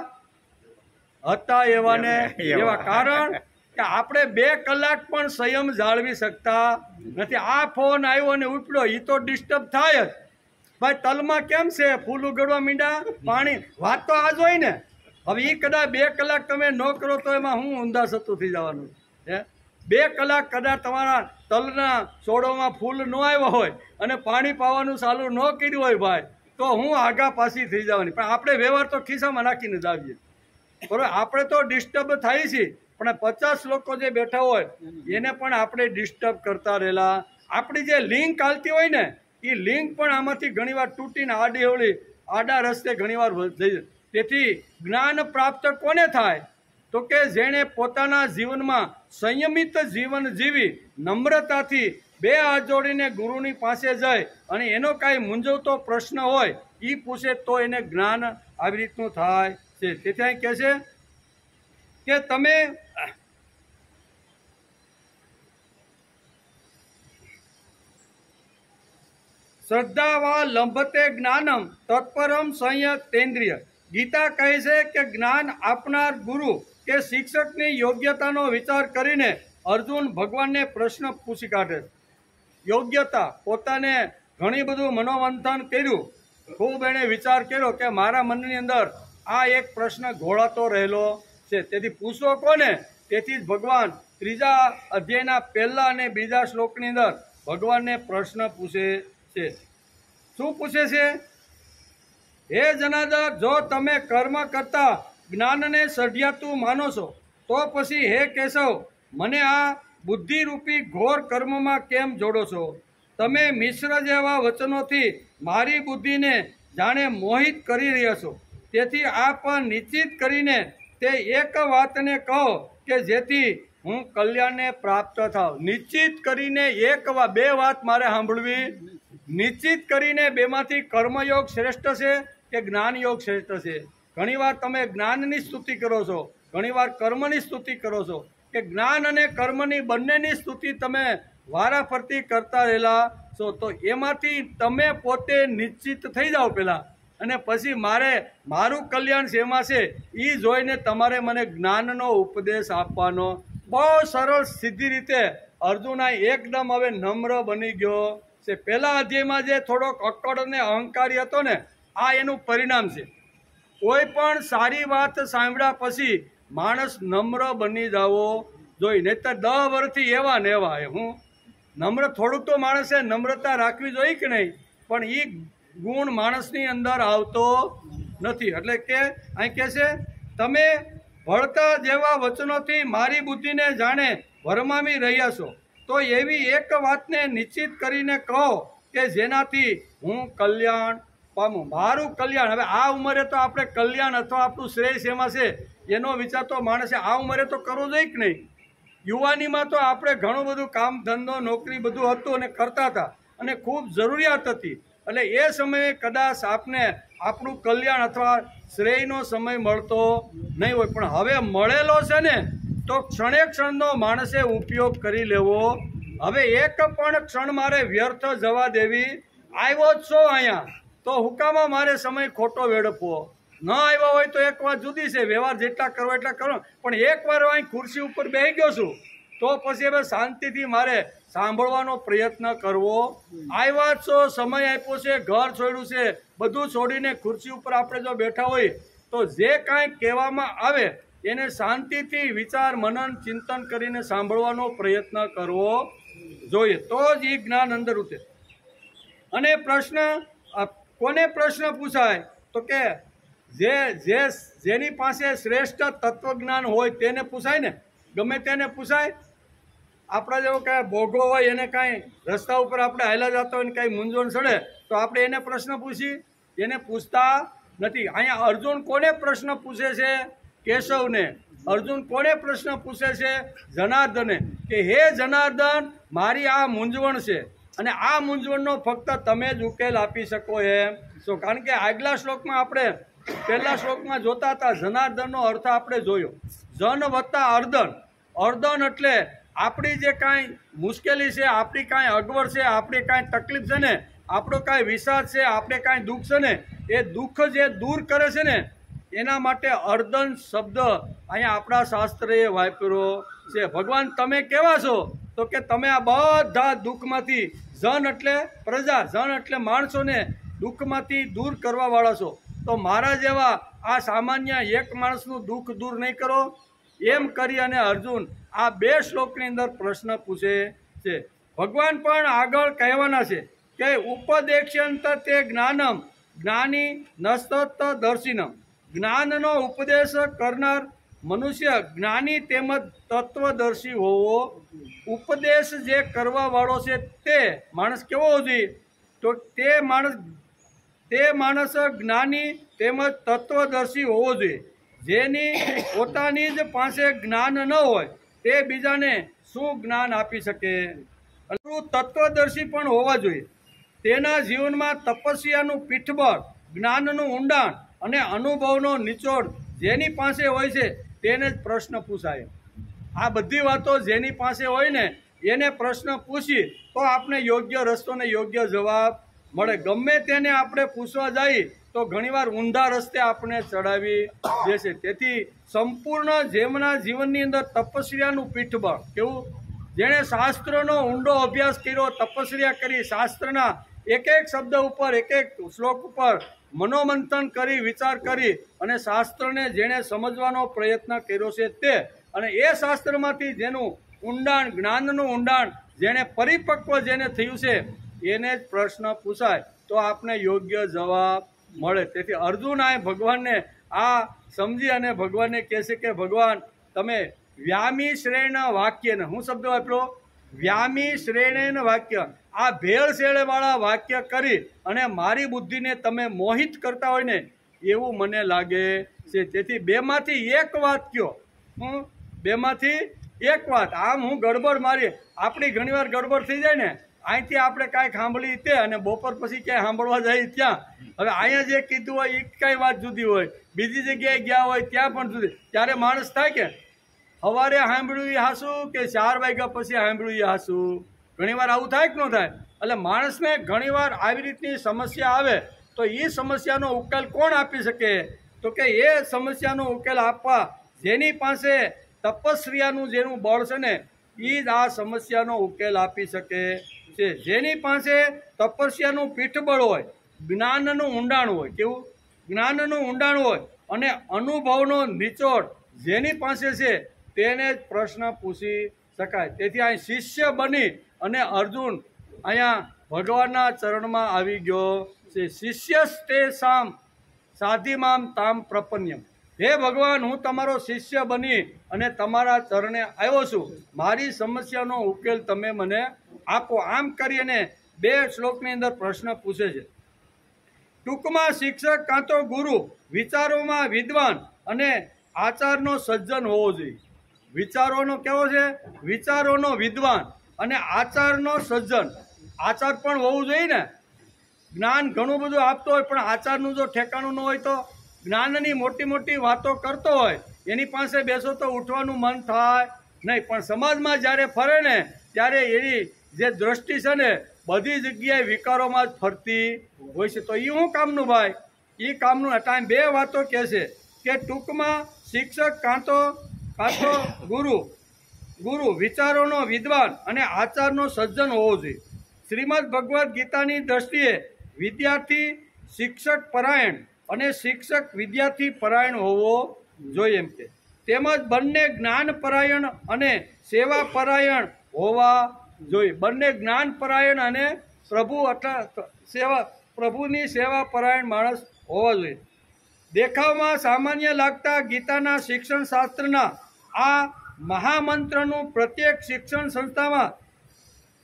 હતા એવા ને એવા. કારણ કે આપણે 2 કલાક પણ સંયમ જાળવી શકતા નથી. આ ફોન આવ્યો અને ઉપડ્યો એ તો ડિસ્ટર્બ થાય જ. ભાઈ તલમાં કેમ છે? ફૂલ ઉગડવા મીંડા, પાણી, વાત તો આ જ હોય ને. હવે એ કદાચ 2 કલાક તમે ન કરો તો એમાં હું ઊંધા સતું થઈ જવાનું હે. 2 કલાક કદાચ તમારા તલના છોડોમાં ફૂલ ન આવ્યો હોય અને પાણી પાવાનું ચાલુ ન કર્યું હોય ભાઈ તો હું આગા પાછી થઈ જવાની. પણ આપણે વ્યવહાર તો ખિસ્સામાં નાખીને જ આવીએ. બરાબર? આપણે તો ડિસ્ટર્બ થાય છે પણ 50 લોકો જે બેઠા હોય એને પણ આપણે ડિસ્ટર્બ કરતા રહેલા. આપણી જે લિંક હાલતી હોય ને એ લિંક પણ આમાંથી ઘણીવાર તૂટીને આડા રસ્તે ઘણીવાર જઈ. તેથી જ્ઞાન પ્રાપ્ત કોને થાય? તો કે જેણે પોતાના જીવનમાં સંયમિત જીવન જીવી નમ્રતાથી 2 હાથ જોડીને ગુરુની પાસે જાય અને એનો કાંઈ મૂંઝવતો પ્રશ્ન હોય એ પૂછે તો એને જ્ઞાન આવી રીતનું થાય છે. તેથી અહીં કહે છે કે તમે શ્રદ્ધાવા લંભતે જ્ઞાનમ તત્પરમ સંયતેન્દ્રિય. ગીતા કહે છે કે જ્ઞાન આપનાર ગુરુ કે શિક્ષકની યોગ્યતાનો વિચાર કરીને અર્જુન ભગવાનને પ્રશ્ન પૂછી કાઢે. યોગ્યતા, પોતાને ઘણી બધું મનોમંથન કર્યું, ખૂબ એણે વિચાર કર્યો કે મારા મનની અંદર આ એક પ્રશ્ન ઘોળાતો રહેલો છે. તેથી પૂછો કોને? તેથી જ ભગવાન 3જા અધ્યાયના 1લા અને 2જા શ્લોકની અંદર ભગવાનને પ્રશ્ન પૂછે છે. શું પૂછે છે? હે જનાર્દન, જો તમે કર્મ કરતા જ્ઞાનને સઢિયાતું માનો છો તો પછી હે કેશવ મને આ બુદ્ધિરૂપી ઘોર કર્મમાં કેમ જોડો છો? તમે મિશ્ર જેવા વચનોથી મારી બુદ્ધિને જાણે મોહિત કરી રહ્યા છો. તેથી આપ નિશ્ચિત કરીને તે એક વાતને કહો કે જેથી હું કલ્યાણને પ્રાપ્ત થાવ. નિશ્ચિત કરીને 2 વાત મારે સાંભળવી. નિશ્ચિત કરીને 2માંથી કર્મયોગ શ્રેષ્ઠ છે કે જ્ઞાનયોગ શ્રેષ્ઠ છે? ઘણીવાર તમે જ્ઞાનની સ્તુતિ કરો છો, ઘણીવાર કર્મની સ્તુતિ કરો છો. કે જ્ઞાન અને કર્મની બંનેની સ્તુતિ તમે વારાફરતી કરતા રહેલા છો તો એમાંથી તમે પોતે નિશ્ચિત થઈ જાઓ પહેલાં અને પછી મારું કલ્યાણ શેમાં છે એ જોઈને તમારે મને જ્ઞાનનો ઉપદેશ આપવાનો. બહુ સરળ સીધી રીતે અર્જુન એકદમ હવે નમ્ર બની ગયો છે. પહેલા અધ્યાયમાં જે થોડોક અક્કડ અને અહંકારી હતો ને આ એનું પરિણામ છે. કોઈ પણ સારી વાત સાંભળ્યા પછી માણસ નમ્ર બની જાવો જોઈએ. નહીંતર 10 વર્ષથી એવા ને એવા. હું નમ્ર થોડુંક તો માણસે નમ્રતા રાખવી જોઈએ કે નહીં, પણ એ ગુણ માણસની અંદર આવતો નથી. એટલે કે અહીં કહે છે તમે ભળતા જેવા વચનોથી મારી બુદ્ધિને જાણે ભરમાવી રહ્યા છો તો એવી એક વાતને નિશ્ચિત કરીને કહો કે જેનાથી હું કલ્યાણ પામું. મારું કલ્યાણ. હવે આ ઉંમરે તો આપણે કલ્યાણ અથવા આપણું શ્રેય શેમાં છે એનો વિચાર તો માણસે આ ઉંમરે તો કરવો જોઈએ કે નહીં. યુવાનીમાં તો આપણે ઘણું બધું કામ ધંધો નોકરી બધું હતું અને કરતા હતા અને ખૂબ જરૂરિયાત હતી. એટલે એ સમયે કદાચ આપને આપણું કલ્યાણ અથવા શ્રેયનો સમય મળતો નહીં હોય. પણ હવે મળેલો છે ને તો ક્ષણે ક્ષણનો માણસે ઉપયોગ કરી લેવો. હવે એક પણ ક્ષણ મારે વ્યર્થ જવા દેવી. આવ્યો જ છો અહીંયા તો હુકામાં મારે સમય ખોટો વેડફવો. ન આવ્યો હોય તો એક વાત જુદી છે, વ્યવહાર જેટલા કરો એટલા કરો. પણ એકવાર અહીં ખુરશી ઉપર બેસી ગયો છું તો પછી હવે શાંતિથી મારે સાંભળવાનો પ્રયત્ન કરવો. આવ્યા છો, સમય આપ્યો છે, ઘર છોડ્યું છે, બધું છોડીને ખુરશી ઉપર આપણે જો બેઠા હોય તો જે કાંઈ કહેવામાં આવે એને શાંતિથી વિચાર મનન ચિંતન કરીને સાંભળવાનો પ્રયત્ન કરવો જોઈએ. તો જ એ જ્ઞાન અંદર ઉતરે. અને પ્રશ્ન કોને પ્રશ્ન પૂછાય તો કે જેની પાસે શ્રેષ્ઠ તત્વજ્ઞાન હોય તેને પૂછાય ને, ગમે તેને પૂછાય. આપણા જેવો કાંઈ ભોગો હોય એને કાંઈ રસ્તા ઉપર આપણે હાલ્યા જતા હોય ને કાંઈ મૂંઝવણ ચડે તો આપણે એને પ્રશ્ન પૂછી? એને પૂછતા નથી. અહીંયા અર્જુન કોને પ્રશ્ન પૂછે છે? કેશવને. અર્જુન કોને પ્રશ્ન પૂછે છે? જનાર્દને. કે હે જનાર્દન, મારી આ મૂંઝવણ છે અને આ મૂંઝવણનો ફક્ત તમે જ ઉકેલ આપી શકો એમ છો. કારણ કે આગલા શ્લોકમાં આપણે પહેલા શ્લોકમાં જોતા હતા જનાર્દનનો અર્થ આપણે જોયો. જન વત્તા અર્દન. અર્દન એટલે આપણી જે કાંઈ મુશ્કેલી છે, આપણી કાંઈ અગવડ છે, આપણી કાંઈ તકલીફ છે ને, આપણો કાંઈ વિષાદ છે, આપણે કાંઈ દુઃખ છે ને, એ દુઃખ જે દૂર કરે છે ને એના માટે અર્દન શબ્દ અહીંયા આપણા શાસ્ત્રએ વાપર્યો છે. ભગવાન તમે કેવા છો? તો કે તમે આ બધા દુઃખમાંથી, જન એટલે પ્રજા, જન એટલે માણસોને દુઃખમાંથી દૂર કરવાવાળા છો. તો મારા જેવા આ સામાન્ય એક માણસનું દુઃખ દૂર નહીં કરો? એમ કરી અને અર્જુન આ 2 શ્લોકની અંદર પ્રશ્ન પૂછે છે. ભગવાન પણ આગળ કહેવાના છે કે ઉપદેક્ષ્યંત તે જ્ઞાનમ જ્ઞાની નસ્તત દર્શિનમ. જ્ઞાનનો ઉપદેશ કરનાર મનુષ્ય જ્ઞાની તેમજ તત્વદર્શી હોવો. ઉપદેશ જે કરવાવાળો છે તે માણસ કેવો હોવો જોઈએ? તો તે માણસ જ્ઞાની તેમજ તત્વદર્શી હોવો જોઈએ. જેની પોતાની જ પાસે જ્ઞાન ન હોય તે બીજાને શું જ્ઞાન આપી શકે? તત્વદર્શી પણ હોવા જોઈએ. તેના જીવનમાં તપસ્યાનું પીઠબળ, જ્ઞાનનું ઊંડાણ અને અનુભવનો નિચોડ જેની પાસે હોય છે તેને જ પ્રશ્ન પૂછાય. આ બધી વાતો જેની પાસે હોય ને એને પ્રશ્ન પૂછી તો આપણે યોગ્ય રસ્તો ને યોગ્ય જવાબ મળે. ગમે તેને આપણે પૂછવા જઈએ તો ઘણીવાર ઊંધા રસ્તે આપણે ચડાવી દેશે. તેથી સંપૂર્ણ જેમના જીવનની અંદર તપસ્યાનું પીઠબળ, કેવું, જેણે શાસ્ત્રનો ઊંડો અભ્યાસ કર્યો, તપસ્યા કરી, શાસ્ત્રના એક એક શબ્દ ઉપર, એક એક શ્લોક ઉપર મનોમંથન કરી, વિચાર કરી અને શાસ્ત્રને જેણે સમજવાનો પ્રયત્ન કર્યો છે તે, અને એ શાસ્ત્રમાંથી જેનું ઊંડાણ, જ્ઞાનનું ઊંડાણ જેણે પરિપક્વ જેને થયું છે એને જ પ્રશ્ન પૂછાય તો આપને યોગ્ય જવાબ મળે. તેથી અર્જુન આ ભગવાનને આ સમજી અને ભગવાનને કહે છે કે ભગવાન તમે વ્યામી શ્રેણ વાક્યને, હું શબ્દ વાપર્યો, વ્યામી શ્રેણેન વાક્ય, આ ભેળસેળવાળા વાક્ય કરી અને મારી બુદ્ધિને તમે મોહિત કરતા હોય ને એવું મને લાગે છે. તેથી બેમાંથી એક વાત કયો. હું બેમાંથી એક વાત. આમ હું ગડબડ મારી, આપણી ઘણીવાર ગડબડ થઈ જાય ને, અહીંથી આપણે કાંઈક સાંભળી તે અને બપોર પછી ક્યાંય સાંભળવા જાય ત્યાં. હવે અહીંયા જે કીધું હોય એ કાંઈ વાત જુદી હોય, બીજી જગ્યાએ ગયા હોય ત્યાં પણ જુદી. ત્યારે માણસ થાય કે સવારે સાંભળ્યું એ હાસું કે 4 વાગ્યા પછી સાંભળ્યું એ હાસું? ઘણીવાર આવું થાય કે ન થાય? એટલે માણસને ઘણીવાર આવી રીતની સમસ્યા આવે તો એ સમસ્યાનો ઉકેલ કોણ આપી શકે? તો કે એ સમસ્યાનો ઉકેલ આપવા જેની પાસે તપસ્યાનું જેનું બળ છે ને એ જ આ સમસ્યાનો ઉકેલ આપી શકે છે. જેની પાસે તપસ્યાનું પીઠબળ હોય, જ્ઞાનનું ઊંડાણ હોય, કેવું, જ્ઞાનનું ઊંડાણ હોય અને અનુભવનો નિચોડ જેની પાસે છે તેને જ પ્રશ્ન પૂછી શકાય. તેથી અહીં શિષ્ય બની અને અર્જુન અહીંયા ભગવાનના ચરણમાં આવી ગયો છે. શિષ્યસ્તે સામ સાધિમામ તામ પ્રપન્યમ. હે ભગવાન, હું તમારો શિષ્ય બની અને તમારા ચરણે આવ્યો છું, મારી સમસ્યાનો ઉકેલ તમે મને આપો. આમ કરી અને 2 શ્લોકની અંદર પ્રશ્ન પૂછે છે. ટૂંકમાં શિક્ષક કાં તો ગુરુ, વિચારોમાં વિદ્વાન અને આચારનો સજ્જન હોવો જોઈએ. વિચારોનો કેવો છે? વિચારોનો વિદ્વાન અને આચારનો સજ્જન. આચાર પણ હોવું જોઈએ ને. જ્ઞાન ઘણું બધું આપતો હોય પણ આચારનું જો ઠેકાણું ન હોય તો જ્ઞાનની મોટી મોટી વાતો કરતો હોય એની પાસે બેસો તો ઉઠવાનું મન થાય નહીં. પણ સમાજમાં જ્યારે ફરે ને ત્યારે એની જે દ્રષ્ટિ છે ને બધી જગ્યાએ વિકારોમાં જ ફરતી હોય છે. તો એ શું કામનું ભાઈ? એ કામનું. ટાઈમ 2 વાતો કહે છે કે ટૂંકમાં શિક્ષક કાં તો ગુરુ, વિચારોનો વિદ્વાન અને આચારનો સજ્જન હોવો જોઈએ. શ્રીમદ ભગવદ્ ગીતાની દ્રષ્ટિએ વિદ્યાર્થી શિક્ષક પરાયણ અને શિક્ષક વિદ્યાર્થી પરાયણ હોવો જોઈએ એમ કે. તેમજ બંને જ્ઞાન પરાયણ અને સેવા પરાયણ હોવા જોઈએ. બંને જ્ઞાન પરાયણ અને પ્રભુ પ્રભુની સેવા પરાયણ માણસ હોવો જોઈએ. દેખાવમાં સામાન્ય લાગતા ગીતાના શિક્ષણ શાસ્ત્રના આ મહામંત્રનું પ્રત્યેક શિક્ષણ સંસ્થામાં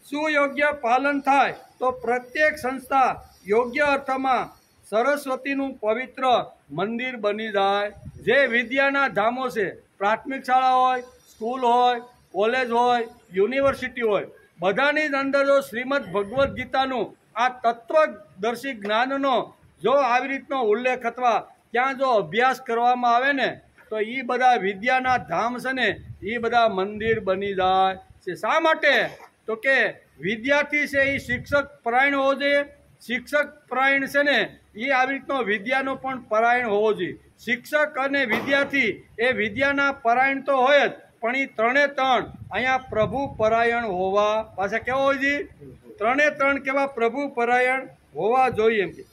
સુયોગ્ય પાલન થાય તો પ્રત્યેક સંસ્થા યોગ્ય અર્થમાં સરસ્વતીનું પવિત્ર મંદિર બની જાય. જે વિદ્યાના ધામો છે, પ્રાથમિક શાળા હોય, સ્કૂલ હોય, કોલેજ હોય, યુનિવર્સિટી હોય, બધાની જ અંદર જો શ્રીમદ ભગવદ્ ગીતાનું આ તત્વદર્શી જ્ઞાનનો જો આવી રીતનો ઉલ્લેખ અથવા ત્યાં જો અભ્યાસ કરવામાં આવે ને તો એ બધા વિદ્યાના ધામ છે ને એ બધા મંદિર બની જાય છે. શા માટે? તો કે વિદ્યાર્થી છે એ શિક્ષક પરાયણ હોવો જોઈએ. શિક્ષક પરાયણ છે ને એ આવી રીતનો વિદ્યાનો પણ પરાયણ હોવો જોઈએ. શિક્ષક અને વિદ્યાર્થી એ વિદ્યાના પરાયણ તો હોય જ, પણ એ ત્રણે ત્રણ અહીંયા પ્રભુ પરાયણ હોવા પાછા કેવા હોય છે? ત્રણે ત્રણ કેવા? પ્રભુ પરાયણ હોવા જોઈએ એમ કે.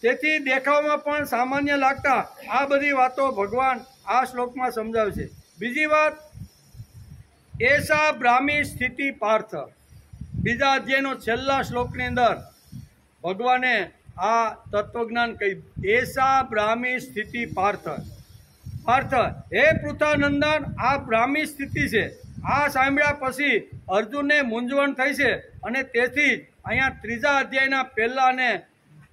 તેથી દેખાવમાં પણ સામાન્ય લાગતા આ બધી વાતો ભગવાન આ શ્લોકમાં સમજાવે છે. બીજી વાત, એસા બ્રાહ્મી સ્થિતિ પાર્થ, બીજા અધ્યાયનો છેલ્લા શ્લોકની અંદર ભગવાને આ તત્વજ્ઞાન કહ્યું. એસા બ્રાહ્મી સ્થિતિ પાર્થ. પાર્થ, હે પૃથાનંદન, આ બ્રાહ્મી સ્થિતિ છે. આ સાંભળ્યા પછી અર્જુનને મૂંઝવણ થઈ છે અને તેથી જ અહીંયા ત્રીજા અધ્યાયના પહેલા અને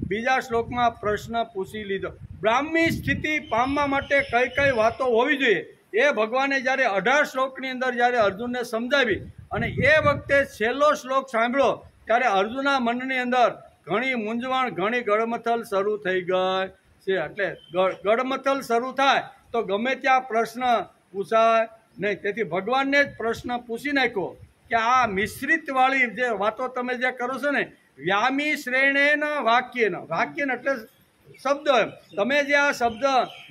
બીજા શ્લોકમાં પ્રશ્ન પૂછી લીધો. બ્રાહ્મી સ્થિતિ પામવા માટે કઈ કઈ વાતો હોવી જોઈએ એ ભગવાને જ્યારે 18 શ્લોકની અંદર જ્યારે અર્જુનને સમજાવી અને એ વખતે છેલ્લો શ્લોક સાંભળ્યો ત્યારે અર્જુનના મનની અંદર ઘણી મૂંઝવણ, ઘણી ગડમથલ શરૂ થઈ ગઈ છે. એટલે ગડમથલ શરૂ થાય તો ગમે ત્યાં પ્રશ્ન પૂછાય નહીં. તેથી ભગવાનને જ પ્રશ્ન પૂછી નાખ્યો કે આ મિશ્રિતવાળી જે વાતો તમે જે કરો છો ને, વ્યામી શ્રેણેન વાક્યેન, વાક્યન એટલે શબ્દ, તમે જે આ શબ્દ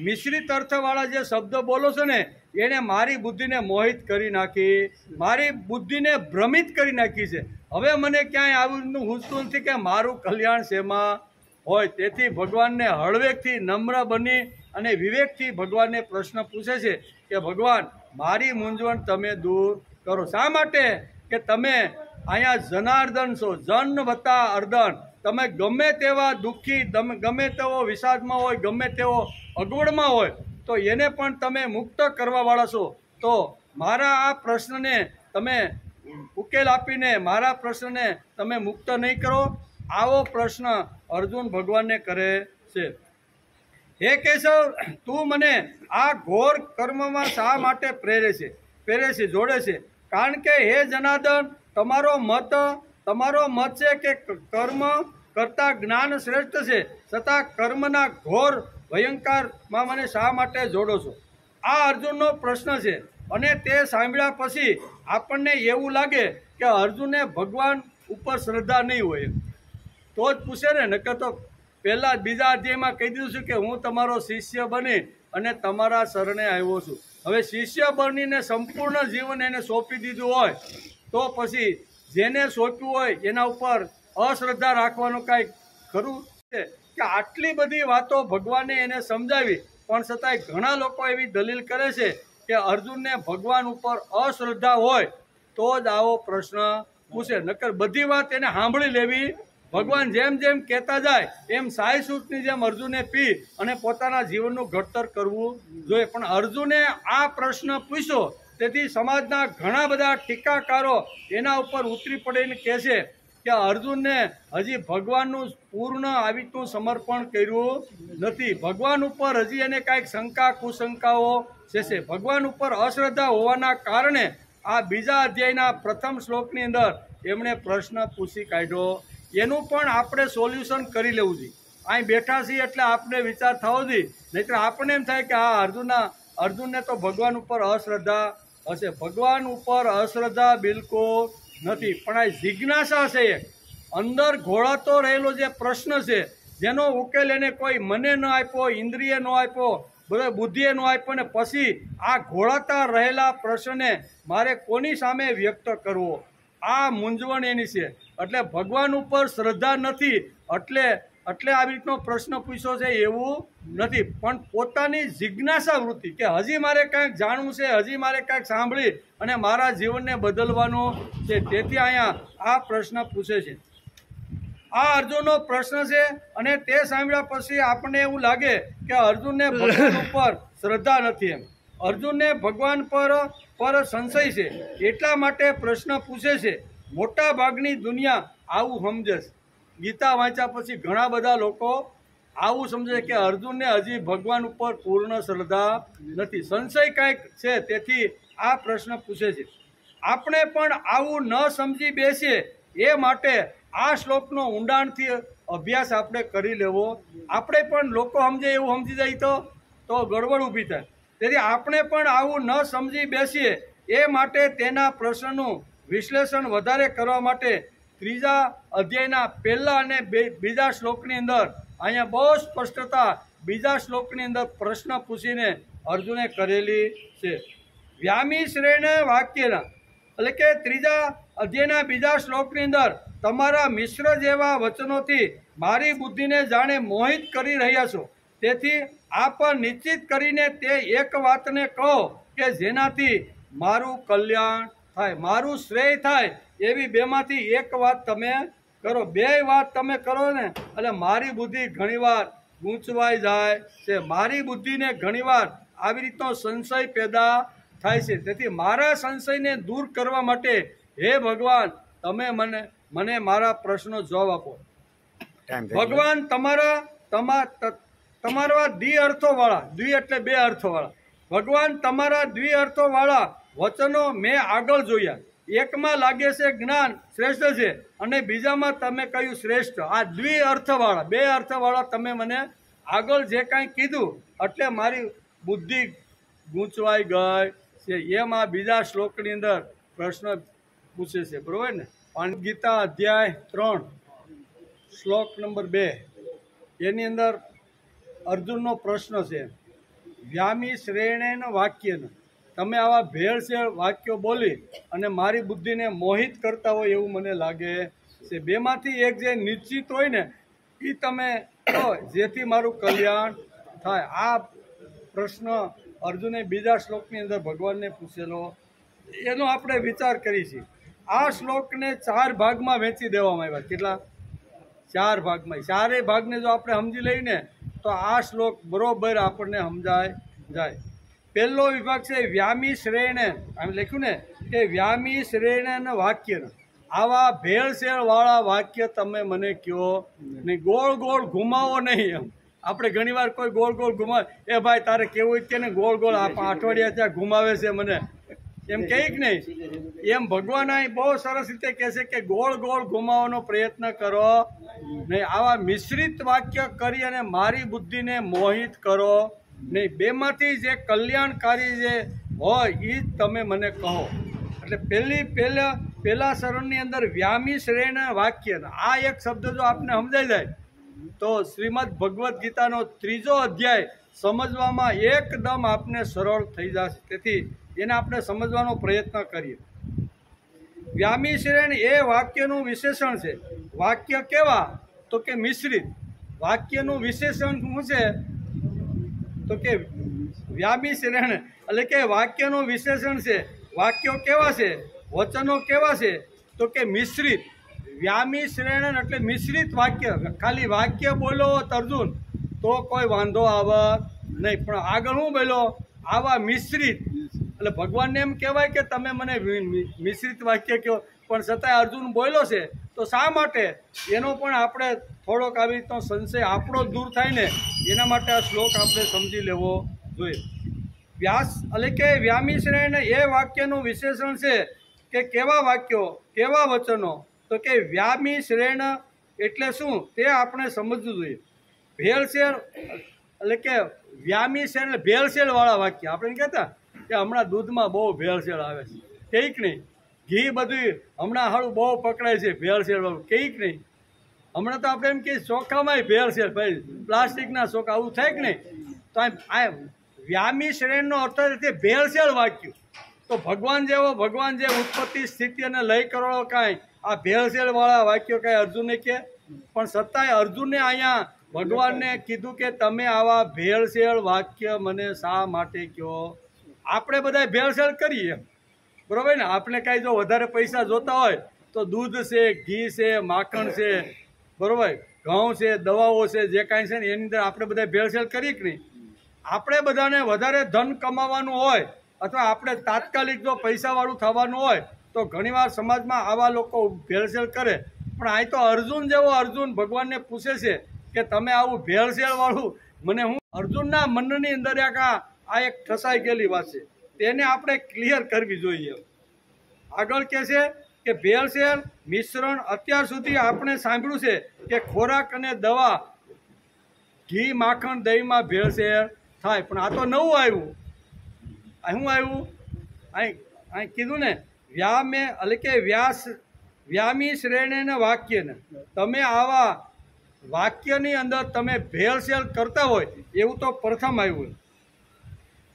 મિશ્રિત અર્થવાળા જે શબ્દ બોલો છો ને એને મારી બુદ્ધિને મોહિત કરી નાખી, મારી બુદ્ધિને ભ્રમિત કરી નાખી છે. હવે મને ક્યાંય આવું પૂછતું નથી કે મારું કલ્યાણ શેમાં હોય. તેથી ભગવાનને હળવેકથી નમ્ર બની અને વિવેકથી ભગવાનને પ્રશ્ન પૂછે છે કે ભગવાન મારી મૂંઝવણ તમે દૂર કરો. શા માટે? કે તમે અહીંયા જનાર્દન છો, જન વત્તા અર્દન. તમે ગમે તેવા દુઃખી, ગમે તેવો વિષાદમાં હોય, ગમે તેવો અગવડમાં હોય તો એને પણ તમે મુક્ત કરવાવાળા છો. તો મારા આ પ્રશ્નને તમે ઉકેલ આપીને મારા પ્રશ્નને તમે મુક્ત નહીં કરો? આવો પ્રશ્ન અર્જુન ભગવાનને કરે છે. હે કેશવ, તું મને આ ઘોર કર્મમાં શા માટે પ્રેરે છે, જોડે છે? કારણ કે હે જનાર્દન, તમારો મત છે કે કર્મ કરતા જ્ઞાન શ્રેષ્ઠ છે, છતાં કર્મના ઘોર ભયંકરમાં મને શા માટે જોડો છો? આ અર્જુનનો પ્રશ્ન છે. અને તે સાંભળ્યા પછી આપણને એવું લાગે કે અર્જુનને ભગવાન ઉપર શ્રદ્ધા નહીં હોય તો જ પૂછે ને, નકર તો પહેલાં બીજા અધ્યાયમાં કહી દીધું છું કે હું તમારો શિષ્ય બની અને તમારા શરણે આવ્યો છું. હવે શિષ્ય બનીને સંપૂર્ણ જીવન એને સોંપી દીધું હોય તો પછી જેને સોંપ્યું હોય એના ઉપર અશ્રદ્ધા રાખવાનું કાંઈ ખરું છે કે? આટલી બધી વાતો ભગવાને એને સમજાવી પણ છતાંય ઘણા લોકો એવી દલીલ કરે છે કે અર્જુનને ભગવાન ઉપર અશ્રદ્ધા હોય તો જ આવો પ્રશ્ન પૂછે, નકર બધી વાત એને સાંભળી લેવી. ભગવાન જેમ જેમ કહેતા જાય એમ સાય સૂટની જેમ અર્જુને પી અને પોતાના જીવનનું ઘડતર કરવું જોઈએ. પણ અર્જુને આ પ્રશ્ન પૂછ્યો તેથી સમાજના ઘણા બધા ટીકાકારો એના ઉપર ઉતરી પડીને કહે છે કે અર્જુનને હજી ભગવાનનું પૂર્ણ આવી રીતનું સમર્પણ કર્યું નથી. ભગવાન ઉપર હજી એને કાંઈક શંકા કુશંકાઓ છે. ભગવાન ઉપર અશ્રદ્ધા હોવાના કારણે આ બીજા અધ્યાયના પ્રથમ શ્લોકની અંદર એમણે પ્રશ્ન પૂછી કાઢ્યો. એનું પણ આપણે સોલ્યુશન કરી લેવું જોઈએ. અહીં બેઠા છીએ એટલે આપણે વિચાર થવો જોઈએ, નહીંતર આપણને એમ થાય કે અર્જુનને તો ભગવાન ઉપર અશ્રદ્ધા હશે. ભગવાન ઉપર અશ્રદ્ધા બિલકુલ નથી, પણ આ જિજ્ઞાસા છે, અંદર ઘોળાતો રહેલો જે પ્રશ્ન છે જેનો ઉકેલ એને કોઈ મને ન આપ્યો, ઇન્દ્રિય ન આપ્યો, બધા બુદ્ધિએ ન આપ્યો ને પછી આ ઘોળાતા રહેલા પ્રશ્નને મારે કોની સામે વ્યક્ત કરવો, આ મૂંઝવણ એની છે. એટલે ભગવાન ઉપર શ્રદ્ધા નથી એટલે આવી રીતનો પ્રશ્ન પૂછ્યો છે એવું નથી, પણ પોતાની જિજ્ઞાસા વૃત્તિ કે હજી મારે કાંઈક જાણવું છે, હજી મારે કાંઈક સાંભળી અને મારા જીવનને બદલવાનું છે, તેથી અહીંયા આ પ્રશ્ન પૂછે છે. આ અર્જુનનો પ્રશ્ન છે અને તે સાંભળ્યા પછી આપણને એવું લાગે કે અર્જુનને ભગવાન ઉપર શ્રદ્ધા નથી એમ. અર્જુનને ભગવાન પર સંશય છે, એટલા માટે પ્રશ્ન પૂછે છે. મોટા ભાગની દુનિયા આવું સમજે છે. ગીતા વાંચ્યા પછી ઘણા બધા લોકો આવું સમજે કે અર્જુનને હજી ભગવાન ઉપર પૂર્ણ શ્રદ્ધા નથી, સંશય કાંઈક છે, તેથી આ પ્રશ્ન પૂછે છે. આપણે પણ આવું ન સમજી બેસીએ એ માટે આ શ્લોકનો ઊંડાણથી અભ્યાસ આપણે કરી લેવો. આપણે પણ લોકો સમજે એવું સમજી જાય તો ગડબડ ઊભી થાય. તેથી આપણે પણ આવું ન સમજી બેસીએ એ માટે તેના પ્રશ્નનું વિશ્લેષણ વધારે કરવા માટે 3 અધ્યાયના પહેલા અને બીજા શ્લોકની અંદર અહીંયા બહુ સ્પષ્ટતા 2 શ્લોકની અંદર પ્રશ્ન પૂછીને અર્જુને કરેલી છે. વ્યામી શ્રેણ વાક્યના એટલે કે 3 અધ્યાયના 2 શ્લોકની અંદર તમારા મિશ્ર જેવા વચનોથી મારી બુદ્ધિને જાણે મોહિત કરી રહ્યા છો. તેથી આપ નિશ્ચિત કરીને તે એક વાતને કહો કે જેનાથી મારું કલ્યાણ થાય, મારું શ્રેય થાય. એવી બેમાંથી એક વાત તમે કરો. 2 વાત તમે કરો ને એટલે મારી બુદ્ધિ ઘણીવાર ગૂંચવાઈ જાય છે. મારી બુદ્ધિને ઘણીવાર આવી રીતનો સંશય પેદા થાય છે. તેથી મારા સંશયને દૂર કરવા માટે હે ભગવાન તમે મને મારા પ્રશ્નો જવાબ આપો. ભગવાન તમારા દ્વિઅર્થોવાળા, દ્વિ એટલે 2 અર્થોવાળા, ભગવાન તમારા દ્વિઅર્થોવાળા વચનો મેં આગળ જોયા. એકમાં લાગે છે જ્ઞાન શ્રેષ્ઠ છે અને બીજામાં તમે કહ્યું શ્રેષ્ઠ. આ દ્વિઅર્થવાળા 2 અર્થવાળા તમે મને આગળ જે કાંઈ કીધું એટલે મારી બુદ્ધિ ગૂંચવાઈ ગઈ છે. એમ આ બીજા શ્લોકની અંદર પ્રશ્ન પૂછે છે, બરોબર ને. ગીતા અધ્યાય 3 શ્લોક નંબર 2 એની અંદર અર્જુનનો પ્રશ્ન છે. વ્યામી શ્રેણેન વાક્યન, તમે આવા ભેળસેળ વાક્યો બોલી અને મારી બુદ્ધિને મોહિત કરતા હોય એવું મને લાગે છે. 2માંથી એક જે નિશ્ચિત હોય ને એ તમે કહો જેથી મારું કલ્યાણ થાય. આ પ્રશ્ન અર્જુને બીજા શ્લોકની અંદર ભગવાનને પૂછેલો, એનો આપણે વિચાર કરી છીએ. આ શ્લોકને 4 ભાગમાં વહેંચી દેવામાં આવ્યા. કેટલા? 4 ભાગમાં. 4 ભાગને જો આપણે સમજી લઈને તો આ શ્લોક બરોબર આપણને સમજાય જાય. પહેલો વિભાગ છે વ્યામી શ્રેણે, આમ લખ્યું ને કે વ્યામી શ્રેણ વાક્ય. આવા ભેળસેળવાળા વાક્ય તમે મને કહો નહીં, ગોળ ગોળ ઘુમાવો નહીં. એમ આપણે ઘણીવાર કોઈ ગોળ ગોળ ઘુમાવે, એ ભાઈ તારે કેવું છે ને ગોળ ગોળ અઠવાડિયા ત્યાં ઘુમાવે છે મને, એમ કહે કે નહીં. એમ ભગવાન અહીં બહુ સરસ રીતે કહે છે કે ગોળ ગોળ ઘુમાવવાનો પ્રયત્ન કરો નહીં. આવા મિશ્રિત વાક્ય કરી અને મારી બુદ્ધિને મોહિત કરો નહીં. 2માંથી જે કલ્યાણકારી જે હોય એ જ તમે મને કહો. એટલે પહેલા શરણની અંદર વ્યામી શ્રેણ વાક્ય, આ એક શબ્દ જો આપને સમજાઈ જાય તો શ્રીમદ ભગવદ્ ગીતાનો 3 અધ્યાય સમજવામાં એકદમ આપને સરળ થઈ જશે. તેથી એને આપણે સમજવાનો પ્રયત્ન કરીએ. વ્યામી શ્રેણ એ વાક્યનું વિશેષણ છે. વાક્ય કેવા? તો કે મિશ્રિત. વાક્યનું વિશેષણ શું છે? તો કે વ્યામી શ્રેણ એટલે કે વાક્યનું વિશેષણ છે. વાક્યો કેવા છે? વચનો કેવા છે? તો કે મિશ્રિત. વ્યામી શ્રેણ એટલે મિશ્રિત વાક્ય. ખાલી વાક્ય બોલો અર્જુન તો કોઈ વાંધો આવે નહીં, પણ આગળ હું બોલો આવા મિશ્રિત. એટલે ભગવાનને એમ કહેવાય કે તમે મને મિશ્રિત વાક્ય કહો, પણ છતાંય અર્જુન બોલ્યો છે તો શા માટે? એનો પણ આપણે થોડોક આવી રીતનો સંશય આપણો દૂર થાય ને એના માટે આ શ્લોક આપણે સમજી લેવો જોઈએ. વ્યાસ એટલે કે વ્યામી શ્રેણ એ વાક્યનું વિશેષણ છે કે કેવા વાક્યો, કેવા વચનો? તો કે વ્યામી શ્રેણ એટલે શું તે આપણે સમજવું જોઈએ. ભેળસેળ એટલે કે વ્યામી શ્રેણ એટલે ભેળસેળવાળા વાક્ય. આપણે કહેતા કે હમણાં દૂધમાં બહુ ભેળસેળ આવે છે, કંઈક નહીં. ઘી બધું હમણાં હાળું બહુ પકડાય છે, ભેળસેળવાળું કંઈક નહીં. હમણાં તો આપણે એમ કે ચોખામાંય ભેળસેળ, ભાઈ પ્લાસ્ટિકના ચોખા, આવું થાય કે નહીં. તો આ વ્યામી શ્રેણનો અર્થ છે ભેળસેળ વાક્યું. તો ભગવાન જે ઉત્પત્તિ સ્થિતિ અને લય કરવાળો કાંઈ આ ભેળસેળવાળા વાક્યો કાંઈ અર્જુનને કે, પણ છતાંય અર્જુનને અહીંયા ભગવાનને કીધું કે તમે આવા ભેળસેળ વાક્ય મને શા માટે કહો? આપણે બધા ભેળસેળ કરીએ, બરોબર ને. આપણે કાંઈ જો વધારે પૈસા જોતા હોય તો દૂધ છે, ઘી છે, માખણ છે, બરાબર, ઘઉં છે, દવાઓ છે, જે કાંઈ છે ને એની અંદર આપણે બધા ભેળસેળ કરી કે નહીં. આપણે બધાને વધારે ધન કમાવાનું હોય અથવા આપણે તાત્કાલિક જો પૈસાવાળું થવાનું હોય તો ઘણીવાર સમાજમાં આવા લોકો ભેળસેળ કરે. પણ અહીં તો અર્જુન જેવો અર્જુન ભગવાનને પૂછે છે કે તમે આવું ભેળસેળવાળું મને હું. અર્જુનના મનની અંદર આ એક ઠસાઈ ગયેલી વાત છે, તેને આપણે ક્લિયર કરવી જોઈએ. આગળ કહે છે કે ભેળસેળ મિશ્રણ અત્યાર સુધી આપણે સાંભળ્યું છે કે ખોરાક અને દવા, ઘી, માખણ, દહીંમાં ભેળસેળ થાય. પણ આ તો નવું આવ્યું. શું આવ્યું? અહીં કીધું ને વ્યામે એટલે કે વ્યામી શ્રેણીને વાક્યને, તમે આવા વાક્યની અંદર તમે ભેળસેળ કરતા હોય એવું તો પ્રથમ આવ્યું.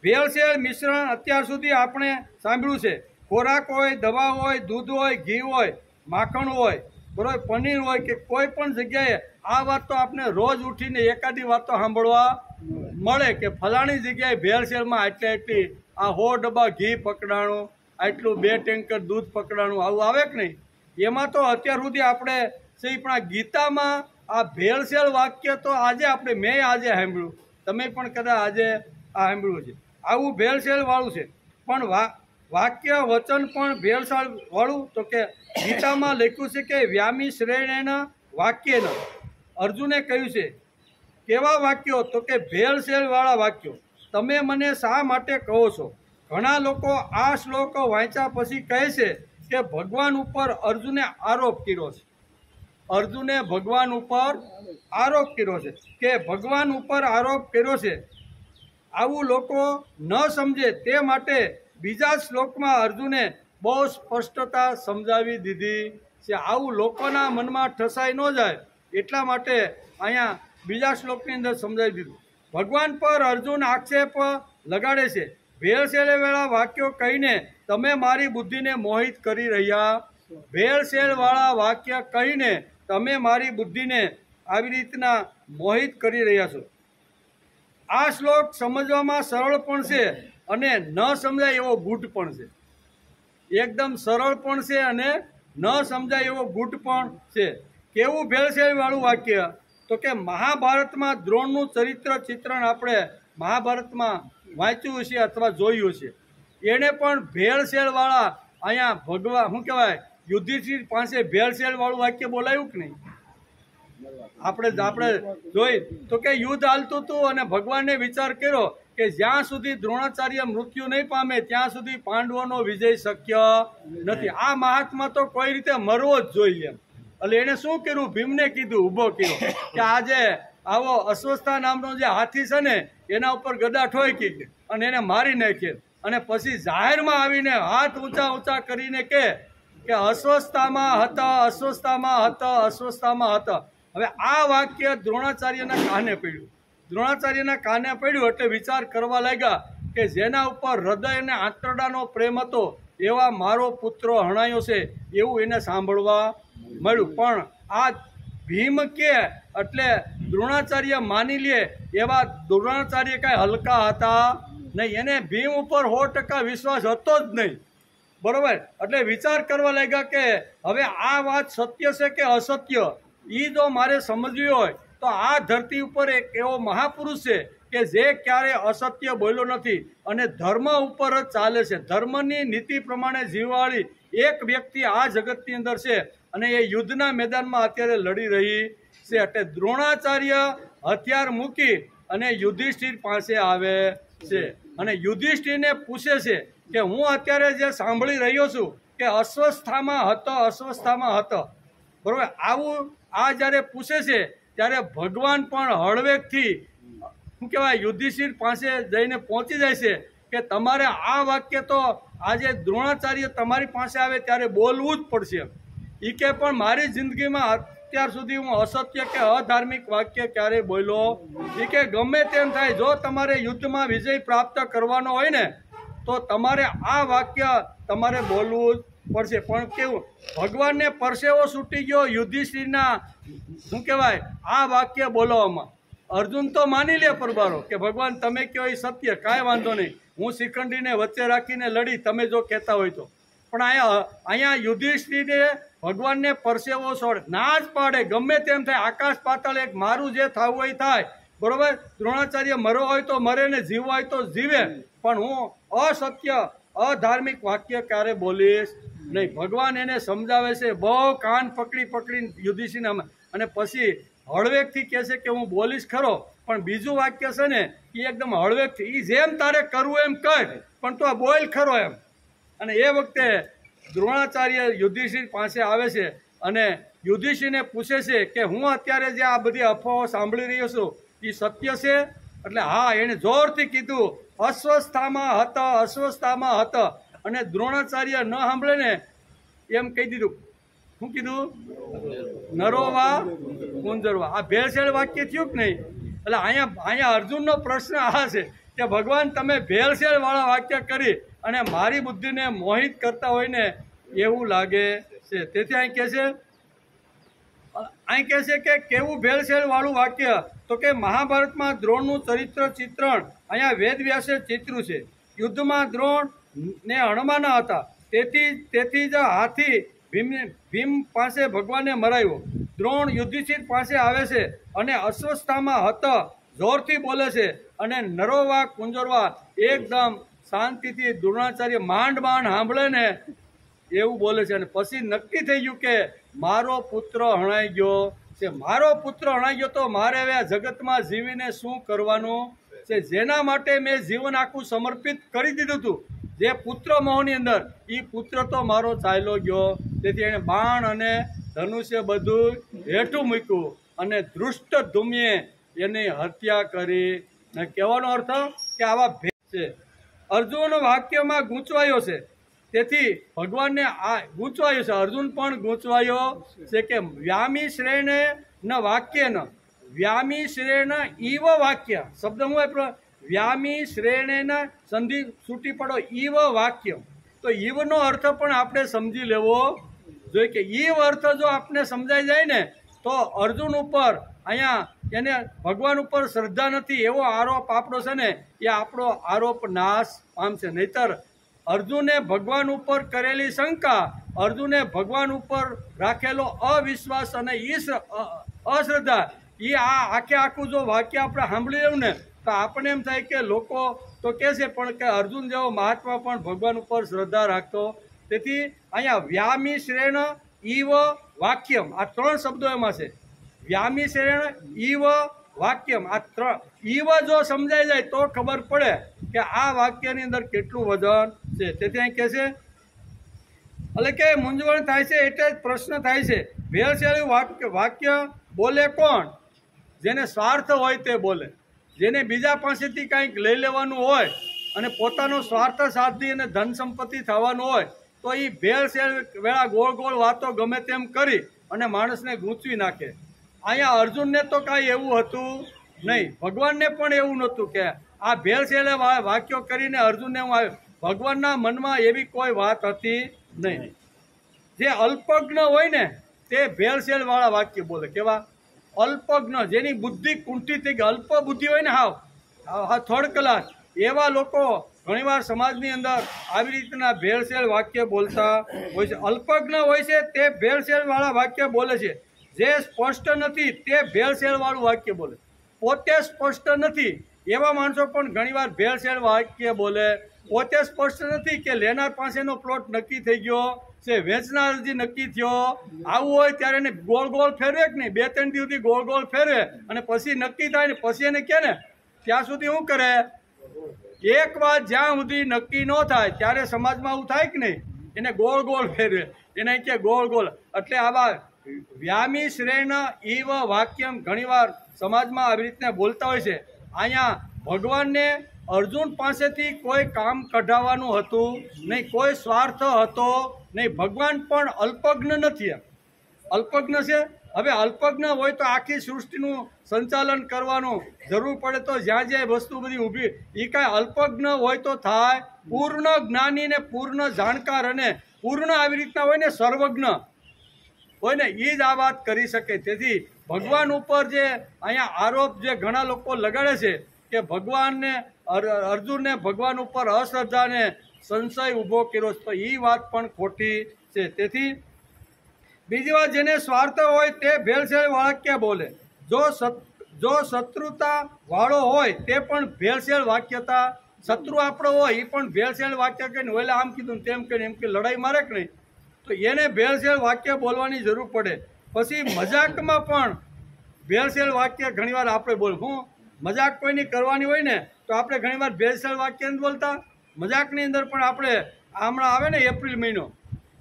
ભેળસેળ મિશ્રણ અત્યાર સુધી આપણે સાંભળ્યું છે. ખોરાક હોય, દવા હોય, દૂધ હોય, ઘી હોય, માખણ હોય, બરાબર, પનીર હોય કે કોઈ પણ જગ્યાએ આ વાત તો આપણે રોજ ઉઠીને એકાદી વાત તો સાંભળવા મળે કે ફલાણી જગ્યાએ ભેળસેળમાં એટલી આ 100 ડબ્બા ઘી પકડાણું, આટલું 2 ટેન્કર દૂધ પકડાણું, આવું આવે કે નહીં. એમાં તો અત્યાર સુધી આપણે પણ આ ગીતામાં આ ભેળસેળ વાક્ય તો મેં આજે સાંભળ્યું, તમે પણ કદાચ આજે આ સાંભળ્યું છે. આવું ભેળસેળવાળું છે. પણ વાક્ય વચન પણ ભેળસેળવાળું તો કે ગીતામાં લખ્યું છે કે વ્યામી શ્રેણીના વાક્યના. અર્જુને કહ્યું છે કેવા વાક્યો? તો કે ભેળસેળવાળા વાક્યો. તમે મને શા માટે કહો છો? ઘણા લોકો આ શ્લોક વાંચ્યા પછી કહે છે કે ભગવાન ઉપર અર્જુને આરોપ કર્યો છે. અર્જુને ભગવાન ઉપર આરોપ કર્યો છે કે ભગવાન ઉપર આરોપ કર્યો છે. આવું લોકો ન સમજે તે માટે બીજા શ્લોકમાં અર્જુને બહુ સ્પષ્ટતા સમજાવી દીધી છે. આવું લોકોના મનમાં ઠસાઈ ન જાય એટલા માટે અહીંયા બીજા શ્લોકની અંદર સમજાવી દીધું. ભગવાન પર અર્જુન આક્ષેપ લગાડે છે. ભેળસેળવાળા વાક્યો કહીને તમે મારી બુદ્ધિને મોહિત કરી રહ્યા. ભેળસેળવાળા વાક્ય કહીને તમે મારી બુદ્ધિને આવી રીતના મોહિત કરી રહ્યા છો. આ શ્લોક સમજવામાં સરળ પણ છે અને ન સમજાય એવો ગૂઢ પણ છે. એકદમ સરળ પણ છે અને ન સમજાય એવો ગૂઢ પણ છે. કેવું ભેળસેળવાળું વાક્ય? તો કે મહાભારતમાં દ્રોણનું ચિત્રણ આપણે મહાભારતમાં વાંચ્યું છે અથવા જોયું છે. એણે પણ ભેળસેળવાળા અહીંયા શું કહેવાય, યુધિષ્ઠિર પાસે ભેળસેળવાળું વાક્ય બોલાયું કે નહીં? આપણે જોઈ તો કે યુદ્ધ હાલતું હતું અને ભગવાને વિચાર કર્યો કે જ્યાં સુધી દ્રોણાચાર્ય મૃત્યુ નહીં પામે ત્યાં સુધી પાંડવોનો વિજય શક્ય નથી. આ મહાત્મા તો કોઈ રીતે મરવો જ જોઈએ. એટલે એને શું કર્યું? ભીમને કીધું, ઊભો કર્યો કે આજે આવો અસ્વસ્થા નામનો જે હાથી છે ને એના ઉપર ગદા ઠોકી અને એને મારી નાખીએ. અને પછી જાહેરમાં આવીને હાથ ઊંચા કરીને કે અસ્વસ્થતામાં હતા, અસ્વસ્થતામાં હતા, અસ્વસ્થતામાં હતા. હવે આ વાક્ય દ્રોણાચાર્યના કાને પડ્યું. દ્રોણાચાર્યના કાને પડ્યું એટલે વિચાર કરવા લાગ્યા કે જેના ઉપર હૃદય અને આંતરડાનો પ્રેમ હતો એવા મારો પુત્ર હણાયો છે એવું એને સાંભળવા મળ્યું. પણ આ ભીમ કે એટલે દ્રોણાચાર્ય માની લે એવા દ્રોણાચાર્ય કાંઈ હલકા હતા નહીં. એને ભીમ ઉપર 100% વિશ્વાસ હતો જ નહીં. બરોબર? એટલે વિચાર કરવા લાગ્યા કે હવે આ વાત સત્ય છે કે અસત્ય, એ જો મારે સમજવી હોય તો આ ધરતી ઉપર એક એવો મહાપુરુષ છે કે જે ક્યારેય અસત્ય બોલ્યો નથી અને ધર્મ ઉપર જ ચાલે છે. ધર્મની નીતિ પ્રમાણે જીવવાળી એક વ્યક્તિ આ જગતની અંદર છે અને એ યુદ્ધના મેદાનમાં અત્યારે લડી રહી છે. એટલે દ્રોણાચાર્ય હથિયાર મૂકી અને યુધિષ્ઠિર પાસે આવે છે અને યુધિષ્ઠિરને પૂછે છે કે હું અત્યારે જે સાંભળી રહ્યો છું કે અસ્વસ્થતામાં હતો. બરોબર? આવું આ જ્યારે પૂછે છે ત્યારે ભગવાન પણ હળવેકથી શું કહેવાય યુધિષ્ઠિર પાસે જઈને પહોંચી જાય છે કે તમારે આ વાક્ય તો આજે દ્રોણાચાર્ય તમારી પાસે આવે ત્યારે બોલવું જ પડશે. એ કે પણ મારી જિંદગીમાં અત્યાર સુધી હું અસત્ય કે અધાર્મિક વાક્ય ક્યારેય બોલ્યો. એ કે ગમે તેમ થાય, જો તમારે યુદ્ધમાં વિજય પ્રાપ્ત કરવાનો હોય ને તો તમારે આ વાક્ય તમારે બોલવું જ પડશે. પણ કેવું ભગવાનને પરસેવો છૂટી ગયો યુધિષ્ઠિરના શું કહેવાય આ વાક્ય બોલવામાં. અર્જુન તો માની લે પરબારો કે ભગવાન તમે કહો એ સત્ય, કાંઈ વાંધો નહીં, હું શિખંડીને વચ્ચે રાખીને લડી તમે જો કહેતા હોય તો. પણ અહીંયા યુધિષ્ઠિરે ભગવાનને પરસેવો છોડ ના જ પાડે, ગમે તેમ થાય, આકાશ પાતાળ એક, મારું જે થવું હોય થાય, બરોબર. દ્રોણાચાર્ય મરવો હોય તો મરે ને જીવવો હોય તો જીવે, પણ હું અસત્ય અધાર્મિક વાક્ય ક્યારે બોલીશ નહીં. ભગવાન એને સમજાવે છે, બહુ કાન પકડીને યુધિષ્ઠિરને, અને પછી હળવેકથી કહે છે કે હું બોલીશ ખરો, પણ બીજું વાક્ય છે ને એ એકદમ હળવેકથી, એ જેમ તારે કરવું એમ કર, પણ તું આ બોલ ખરો એમ. અને એ વખતે દ્રોણાચાર્ય યુધિષ્ઠિર પાસે આવે છે અને યુધિષ્ઠિરને પૂછે છે કે હું અત્યારે જે આ બધી અફવાઓ સાંભળી રહ્યો છું એ સત્ય છે? એટલે હા, એણે જોરથી કીધું, અસ્વસ્થામાં હતા. અને દ્રોણાચાર્ય ન સાંભળે ને એમ કહી દીધું, શું કીધું? નરોવા કુંજરવા. આ ભેળસેળ વાક્ય થયું કે નહીં? એટલે અહીંયા અર્જુનનો પ્રશ્ન આ છે કે ભગવાન તમે ભેળસેળ વાળા વાક્ય કરી અને મારી બુદ્ધિને મોહિત કરતા હોય ને એવું લાગે છે. તેથી અહીં કહે છે કે કેવું ભેળસેળ વાળું વાક્ય? તો કે મહાભારતમાં દ્રોણનું ચિત્રણ અહીંયા વેદવ્યાસે ચિત્ર્યું છે. યુદ્ધમાં દ્રોણ ને અણમાના હતા, તેથી જ હાથી ભીમ પાસે ભગવાને મરાયો. દ્રોણ યુધિષ્ઠિર પાસે આવે છે અને અસ્વસ્થતામાં હતા જોરથી બોલે છે, અને નરોવા કુંજરવા એકદમ શાંતિથી દ્રોણાચાર્ય માંડ સાંભળે ને એવું બોલે છે. અને પછી નક્કી થઈ ગયું કે મારો પુત્ર હણાઈ ગયો છે. મારો પુત્ર હણાઈ ગયો તો મારે હવે આ જગતમાં જીવીને શું કરવાનું છે? જેના માટે મેં જીવન આખું સમર્પિત કરી દીધું હતું, જે પુત્ર મોહની અંદર, એ પુત્ર તો મારો ચાલ્યો ગયો. તેથી એણે બાણ અને ધનુષ્ય બધું હેઠું મૂક્યું અને ધૃષ્ટ ધૂમ્યે એની હત્યા કરી. કહેવાનો અર્થ કે આવા ભેદ છે. અર્જુન વાક્યમાં ગૂંચવાયો છે, તેથી ભગવાનને આ ગૂંચવાયો છે. અર્જુન પણ ગૂંચવાયો છે કે વ્યામી શ્રેણે ન વાક્ય ન વ્યામી શ્રેણ ઈવ વાક્ય શબ્દ હું વ્યામી શ્રેણેન સંધિ છૂટી પડો ઈવ વાક્ય. તો ઈવનો અર્થ પણ આપણે સમજી લેવો જોઈએ કે ઈવ અર્થ જો આપણે સમજાઈ જાય ને તો અર્જુન ઉપર અહીંયા એને ભગવાન ઉપર શ્રદ્ધા નથી એવો આરોપ આપણો છે ને એ આપણો આરોપ નાશ પામશે. નહીતર અર્જુને ભગવાન ઉપર કરેલી શંકા, અર્જુને ભગવાન ઉપર રાખેલો અવિશ્વાસ અને અશ્રદ્ધા, એ આખું જો વાક્ય આપણે સાંભળી લેવું ને તો આપણને એમ થાય કે લોકો તો કહે છે પણ કે અર્જુન જેવો મહાત્મા પણ ભગવાન ઉપર શ્રદ્ધા રાખતો. તેથી અહીંયા વ્યામી શ્રેણ ઈવ વાક્યમ, આ ત્રણ શબ્દો એમાં છે. વ્યામી શ્રેણ ઈવ વાક્યમ, આ ત્રણ ઈવ જો સમજાઈ જાય તો ખબર પડે કે આ વાક્યની અંદર કેટલું વજન છે. તેથી અહીં કહે છે એટલે કે મૂંઝવણ થાય છે, એટલે જ પ્રશ્ન થાય છે ભેળસેળું વાક્ય બોલે કોણ? જેને સ્વાર્થ હોય તે બોલે. જેને બીજા પાસેથી કંઈક લઈ લેવાનું હોય અને પોતાનો સ્વાર્થ સાધી અને ધન સંપત્તિ થવાનું હોય તો એ ભેળસેળ વેળા ગોળ વાતો ગમે તેમ કરી અને માણસને ગૂંચવી નાખે. અહીંયા અર્જુનને તો કાંઈ એવું હતું નહીં, ભગવાનને પણ એવું નહોતું કે આ ભેળસેળે વાક્યો કરીને અર્જુનને હું આવ્યો. ભગવાનના મનમાં એવી કોઈ વાત હતી નહીં. જે અલ્પજ્ઞ હોય ને તે ભેળસેળવાળા વાક્ય બોલે. કેવા? અલ્પજ્ઞ, જેની બુદ્ધિ કુંઠી થઈ ગઈ, અલ્પ બુદ્ધિ હોય ને હાવ થર્ડ ક્લાસ, એવા લોકો ઘણીવાર સમાજની અંદર આવી રીતના ભેળસેળ વાક્ય બોલતા હોય છે. અલ્પજ્ઞ હોય છે તે ભેળસેળવાળા વાક્ય બોલે છે. જે સ્પષ્ટ નથી તે ભેળસેળવાળું વાક્ય બોલે. પોતે સ્પષ્ટ નથી એવા માણસો પણ ઘણીવાર ભેળસેળ વાક્ય બોલે. પોતે સ્પષ્ટ નથી કે લેનાર પાસેનો પ્લોટ નક્કી થઈ ગયો છે, વેચનાર જે નક્કી થયો, આવું હોય ત્યારે એને ગોળ ફેરવે કે નહીં, 2-3 દિવસ સુધી ગોળ ફેરવે અને પછી નક્કી થાય ને પછી એને કહે ને ત્યાં સુધી શું કરે? એક વાત જ્યાં સુધી નક્કી ન થાય ત્યારે સમાજમાં આવું થાય કે નહીં, એને ગોળ ફેરવે, એને કે ગોળ. એટલે આવા વ્યામી શ્રેણ ઈવ વાક્યમ ઘણીવાર સમાજમાં આવી રીતના બોલતા હોય છે. અહીંયા ભગવાનને અર્જુન પાસેથી કોઈ કામ કઢાવવાનું હતું નહીં, કોઈ સ્વાર્થ હતો નહીં. ભગવાન પણ અલ્પજ્ઞ નથી, અલ્પજ્ઞ છે. હવે અલ્પજ્ઞ હોય તો આખી સૃષ્ટિનું સંચાલન કરવાનું જરૂર પડે તો જ્યાં જ્યાં વસ્તુ બધી ઊભી, એ કાંઈ અલ્પજ્ઞ હોય તો થાય? પૂર્ણ જ્ઞાની ને પૂર્ણ જાણકાર અને પૂર્ણ આવી રીતના હોય ને સર્વજ્ઞ હોય ને એ જ આ વાત કરી શકે. તેથી ભગવાન ઉપર જે અહીંયા આરોપ જે ઘણા લોકો લગાડે છે કે ભગવાનને અર્જુનને ભગવાન ઉપર અશ્રદ્ધાને સંશય ઊભો કર્યો, તો એ વાત પણ ખોટી છે. તેથી બીજી વાત, જેને સ્વાર્થ હોય તે ભેળસેળ વાક્ય બોલે. જો શત્રુતા વાળો હોય તે પણ ભેળસેળ વાક્યતા, શત્રુ આપણો હોય એ પણ ભેળસેળ વાક્ય કહીને ઓલે આમ કીધું તેમ કહીને એમ કે લડાઈ મારે કે નહીં, તો એને ભેળસેળ વાક્ય બોલવાની જરૂર પડે. પછી મજાકમાં પણ ભેળસેળ વાક્ય ઘણીવાર આપણે બોલ, હું મજાક કોઈની કરવાની હોય ને તો આપણે ઘણીવાર ભેળસેળ વાક્ય નથી બોલતા. મજાકની અંદર પણ આપણે હમણાં આવે ને એપ્રિલ મહિનો,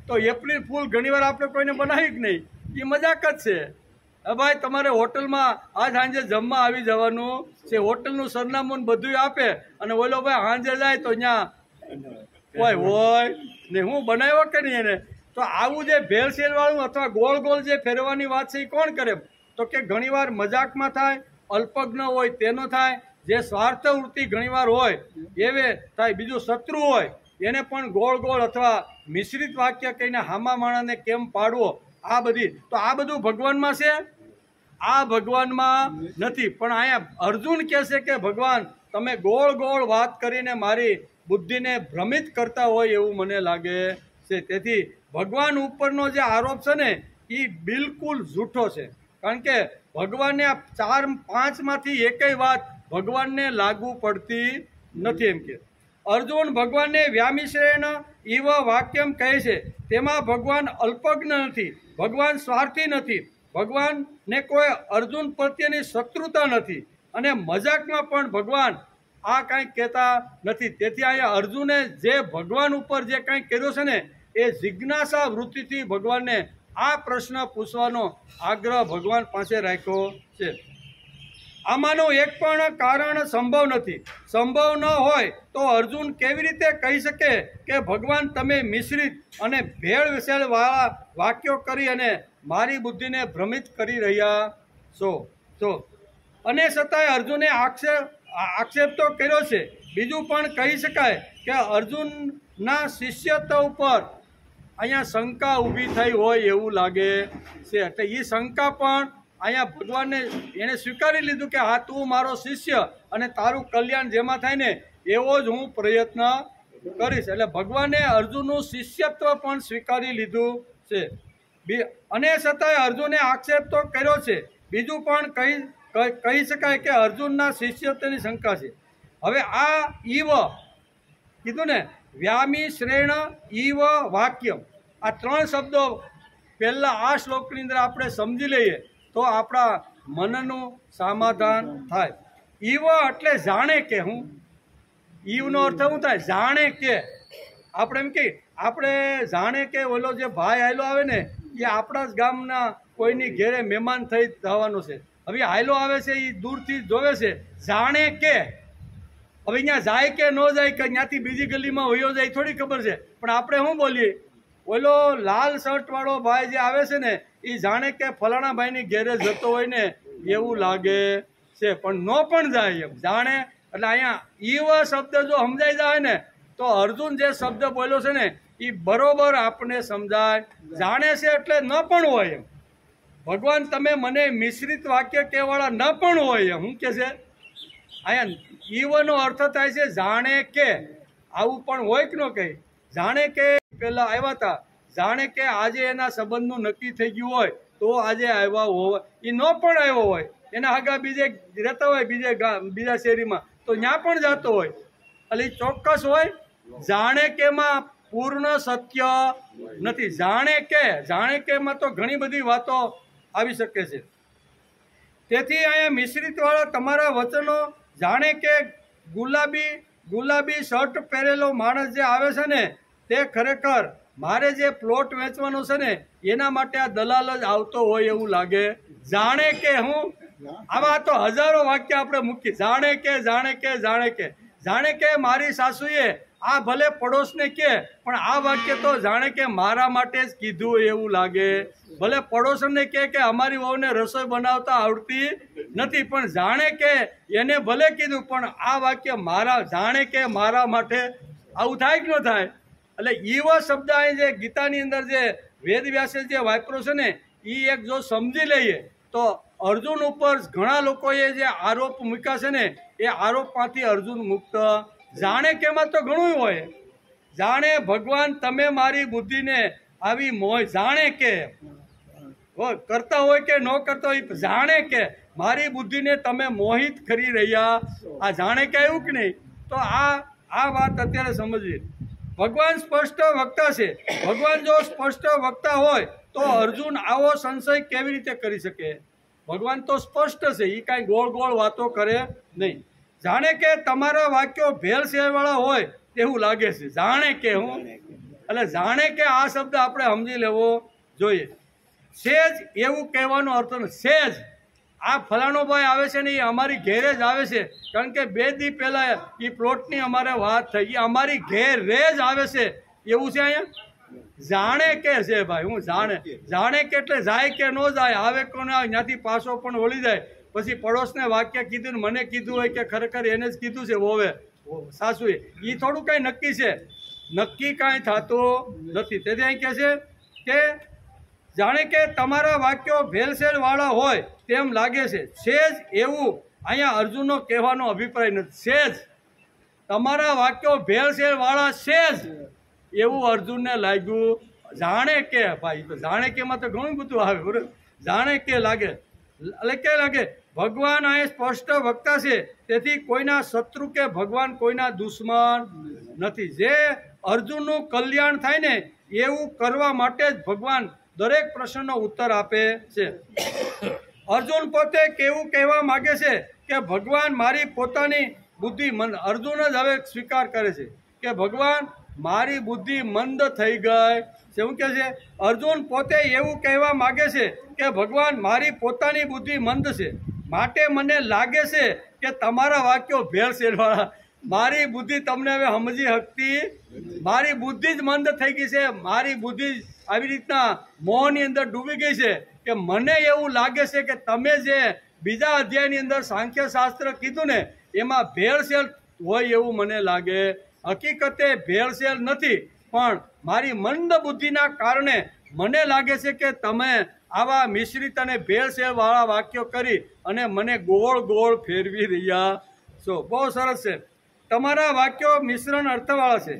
તો એપ્રિલ ફૂલ ઘણીવાર આપણે કોઈને બનાવી જ નહીં, એ મજાક જ છે. હા ભાઈ, તમારે હોટલમાં આજ સાંજે જમવા આવી જવાનું છે, હોટલનું સરનામું બધું આપે અને ઓલો ભાઈ સાંજે જાય તો ત્યાં હોય ને હું બનાવ્યો કે નહીં એને. તો આવું જે ભેળસેળવાળું અથવા ગોળ ગોળ જે ફેરવાની વાત છે એ કોણ કરે? તો કે ઘણીવાર મજાકમાં થાય, અલ્પજ્ઞ હોય તેનો થાય, જે સ્વાર્થ વૃત્તિ ઘણીવાર હોય એવે થાય, બીજું શત્રુ હોય એને પણ ગોળ ગોળ અથવા મિશ્રિત વાક્ય કહીને હામા માણાને કેમ પાડવો, આ બધી. તો આ બધું ભગવાનમાં છે, આ ભગવાનમાં નથી. પણ અહીંયા અર્જુન કહે છે કે ભગવાન તમે ગોળ ગોળ વાત કરીને મારી બુદ્ધિને ભ્રમિત કરતા હોય એવું મને લાગે છે. તેથી ભગવાન ઉપરનો જે આરોપ છે ને એ બિલકુલ જૂઠો છે. કારણ કે ભગવાનને આ 4-5માંથી એકેય વાત ભગવાનને લાગુ પડતી નથી. એમ કે અર્જુન ભગવાનને વ્યામિશ્રેણ ઇવ વાક્યમ કહે છે, તેમાં ભગવાન અલ્પજ્ઞ નથી, ભગવાન સ્વાર્થી નથી, ભગવાનને કોઈ અર્જુન પ્રત્યેની શત્રુતા નથી, અને મજાકમાં પણ ભગવાન આ કાંઈ કહેતા નથી. તેથી અહીંયા અર્જુને જે ભગવાન ઉપર જે કાંઈ કર્યો છે ને એ જિજ્ઞાસા વૃત્તિથી ભગવાનને આ પ્રશ્ન પૂછવાનો આગ્રહ ભગવાન પાસે રાખ્યો છે. આમાંનું એક પણ કારણ સંભવ નથી. સંભવ ન હોય તો અર્જુન કેવી રીતે કહી શકે કે ભગવાન તમે મિશ્રિત અને ભેળસેળવાળા વાક્યો કરી અને મારી બુદ્ધિને ભ્રમિત કરી રહ્યા છો. અને છતાંય અર્જુને આક્ષેપ તો કર્યો છે. બીજું પણ કહી શકાય કે અર્જુનના શિષ્યત્વ ઉપર અહીંયા શંકા ઊભી થઈ હોય એવું લાગે છે. એટલે એ શંકા પણ અહીંયા ભગવાનને એણે સ્વીકારી લીધું કે હા તું મારો શિષ્ય અને તારું કલ્યાણ જેમાં થાય ને એવો જ હું પ્રયત્ન કરીશ. એટલે ભગવાને અર્જુનનું શિષ્યત્વ પણ સ્વીકારી લીધું છે. અને છતાંય અર્જુને આક્ષેપ તો કર્યો છે. બીજું પણ કહી શકાય કે અર્જુનના શિષ્યત્વની શંકા છે. હવે આ ઈવ કીધું ને, વ્યામિશ્રેણ ઈવ વાક્યમ, આ 3 શબ્દો પહેલા આ શ્લોકની અંદર આપણે સમજી લઈએ તો આપણા મનનું સમાધાન થાય. ઈવ એટલે જાણે કે, હું ઈવનો અર્થ શું થાય? જાણે કે. આપણે એમ કે આપણે જાણે કે ઓલો જે ભાઈ હાયલો આવે ને એ આપણા જ ગામના કોઈની ઘેરે મહેમાન થઈ જવાનો છે. હવે હાયલો આવે છે એ દૂરથી જોવે છે, જાણે કે. હવે અહીંયા જાય કે ન જાય કે ત્યાંથી બીજી ગલીમાં વયો જાય થોડી ખબર છે. પણ આપણે શું બોલીએ? ઓલો લાલ શર્ટવાળો ભાઈ જે આવે છે ને એ જાણે કે ફલાણા ભાઈની ઘેરે જતો હોય ને એવું લાગે છે, પણ ન પણ જાય એમ જાણે. એટલે અહીંયા ઈવ શબ્દ જો સમજાઈ જાય ને તો અર્જુન જે શબ્દ બોલ્યો છે ને એ બરોબર આપણને સમજાય. જાણે છે એટલે ન પણ હોય એમ. ભગવાન તમે મને મિશ્રિત વાક્ય કહેવાળા ન પણ હોય એમ. શું કે છે અહીંયા? ઈવનો અર્થ થાય છે જાણે કે. આવું પણ હોય કે ન કહે? જાણે કે પેલા આવ્યા હતા, જાણે કે આજે એના સંબંધનું નક્કી થઈ ગયું હોય તો આજે આવ્યા હોય, એ ન પણ આવ્યો હોય, એના આગા બીજે રહેતા હોય બીજા શેરીમાં તો ત્યાં પણ જતો હોય. એટલે ચોક્કસ હોય. જાણે કેમાં પૂર્ણ સત્ય નથી. જાણે કેમાં તો ઘણી બધી વાતો આવી શકે છે. તેથી અહીંયા મિશ્રિતવાળા તમારા વચનો, જાણે કે ગુલાબી શર્ટ પહેરેલો માણસ જે આવે છે ને તે ખરેખર મારે જે પ્લોટ વેચવાનો છે ને એના માટે આ દલાલ જ આવતો હોય એવું લાગે. જાણે કે હું આવા તો હજારો વાક્ય આપણે મૂકી. જાણે કે મારી સાસુએ આ ભલે પડોશને કહે પણ આ વાક્ય તો જાણે કે મારા માટે જ કીધું એવું લાગે. ભલે પડોશને કહે કે અમારી વહુને રસોઈ બનાવતા આવડતી નથી પણ જાણે કે એને ભલે કીધું પણ આ વાક્ય જાણે કે મારા માટે આવું થાય કે ન થાય? એટલે ઈવા શબ્દ અહીં જે ગીતાની અંદર જે વેદવ્યાસે જે વાપરો છે ને એ એક જો સમજી લઈએ તો અર્જુન ઉપર ઘણા લોકોએ જે આરોપ મૂક્યા છે ને એ આરોપમાંથી અર્જુન મુક્ત. જાણે કેમાં તો ઘણું હોય. જાણે ભગવાન તમે મારી બુદ્ધિને આવી મોય, જાણે કે કરતા હોય કે ન કરતા હોય, જાણે કે મારી બુદ્ધિને તમે મોહિત કરી રહ્યા, આ જાણે કે એવું કે નહીં. તો આ વાત અત્યારે સમજવી. ભગવાન સ્પષ્ટ વક્તા છે. ભગવાન જો સ્પષ્ટ વક્તા હોય તો અર્જુન આવો સંશય કેવી રીતે કરી શકે? ભગવાન તો સ્પષ્ટ છે, એ કાંઈ ગોળ ગોળ વાતો કરે નહીં. જાણે કે તમારા વાક્યો ભેળસેળવાળા હોય તેવું લાગે છે. જાણે કે એટલે જાણે કે આ શબ્દ આપણે સમજી લેવો જોઈએ. સેજ એવું કહેવાનો અર્થ નથી. સેજ આ ફલાણો ભાઈ આવે છે ને એ અમારી ઘેરે જ આવે છે, કારણ કે 2 દી પહેલા એ પ્લોટની અમારે વાત થઈ, એ અમારી ઘેરે જ આવે છે એવું છે. અહીંયા જાણે કે છે ભાઈ, હું જાણે કે એટલે જાય કે ન જાય, આવે કોને ત્યાંથી પાછો પણ વળી જાય. પછી પડોશને વાક્ય કીધું ને મને કીધું હોય કે ખરેખર એને જ કીધું છે વોવે સાસુએ, એ થોડું કાંઈ નક્કી છે? નક્કી કાંઈ થતું નથી. તેથી અહીં કહે છે કે જાણે કે તમારા વાક્યો ભેળસેળવાળા હોય તેમ લાગે છે. સેજ એવું અહીંયા અર્જુનનો કહેવાનો અભિપ્રાય નથી. સેજ તમારા વાક્યો ભેળસેળવાળા સેજ એવું અર્જુનને લાગ્યું. જાણે કે ભાઈ, તો જાણે કે માં તો ઘણું બધું આવે, બરાબર? જાણે કે લાગે એટલે કે લાગે ભગવાન અહીં સ્પષ્ટ વક્તા છે, તેથી કોઈના શત્રુ કે ભગવાન કોઈના દુશ્મન નથી. જે અર્જુનનું કલ્યાણ થાય ને એવું કરવા માટે જ ભગવાન દરેક પ્રશ્નનો ઉત્તર આપે છે. અર્જુન પોતે કેવું કહેવા માગે છે કે ભગવાન મારી પોતાની બુદ્ધિ મંદ. અર્જુન જ હવે સ્વીકાર કરે છે કે ભગવાન મારી બુદ્ધિ મંદ થઈ ગઈ છે. શું કહે છે? અર્જુન પોતે એવું કહેવા માગે છે કે ભગવાન મારી પોતાની બુદ્ધિ મંદ છે, માટે મને લાગે છે કે તમારા વાક્યો ભેળસેળવાળા. મારી બુદ્ધિ તમને હવે સમજી શકતી, મારી બુદ્ધિ જ મંદ થઈ ગઈ છે, મારી બુદ્ધિ આવી રીતના મોહની અંદર ડૂબી ગઈ છે કે મને એવું લાગે છે કે તમે જે બીજા અધ્યાયની અંદર સાંખ્ય શાસ્ત્ર કીધું ને એમાં ભેળસેળ હોય એવું મને લાગે. હકીકતે ભેળસેળ નથી, પણ મારી મંદ બુદ્ધિના કારણે મને લાગે છે કે તમે આવા મિશ્રિત અને ભેળસેળવાળા વાક્યો કરી અને મને ગોળ ગોળ ફેરવી રહ્યા છો. બહુ સરસ છે. તમારા વાક્યો મિશ્રણ અર્થવાળા છે.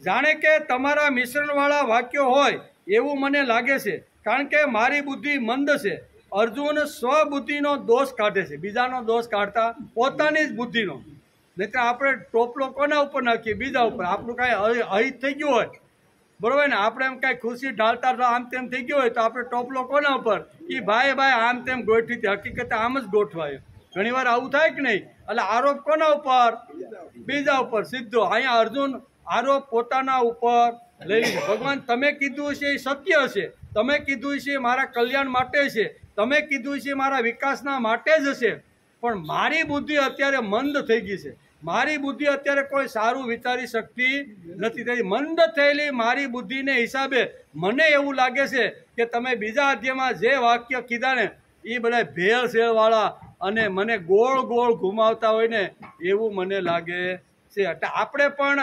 જાણે કે તમારા મિશ્રણવાળા વાક્યો હોય એવું મને લાગે છે, કારણ કે મારી બુદ્ધિ મંદ છે. અર્જુન સ્વબુદ્ધિનો દોષ કાઢે છે, બીજાનો દોષ કાઢતા પોતાની જ બુદ્ધિનો. નહીં તો આપણે ટોપલો કોના ઉપર નાખીએ? બીજા ઉપર. આપણું કાંઈ અહિત થઈ ગયું હોય, બરોબર ને, આપણે એમ કાંઈ ખુશી ઢાળતા આમ તેમ થઈ ગયું હોય તો આપણે ટોપલો કોના ઉપર? એ ભાઈ આમ તેમ ગોઠવી હતી. હકીકતે આમ જ ગોઠવાય. ઘણી વાર આવું થાય કે નહીં? એટલે આરોપ કોના ઉપર? બીજા ઉપર સીધો. અહીંયા અર્જુન આરોપ પોતાના ઉપર લઈ લીધો. ભગવાન તમે કીધું છે એ સત્ય છે, તમે કીધું છે મારા કલ્યાણ માટે છે, તમે કીધું છે મારા વિકાસના માટે જ હશે, પણ મારી બુદ્ધિ અત્યારે મંદ થઈ ગઈ છે. મારી બુદ્ધિ અત્યારે કોઈ સારું વિચારી શકતી નથી. તેથી મંદ થયેલી મારી બુદ્ધિને હિસાબે મને એવું લાગે છે કે તમે બીજા અધ્યાયમાં જે વાક્ય કીધા ને એ બધા ભેળસેળવાળા અને મને ગોળ ગોળ ઘુમાવતા હોય ને એવું મને લાગે છે. એટલે આપણે પણ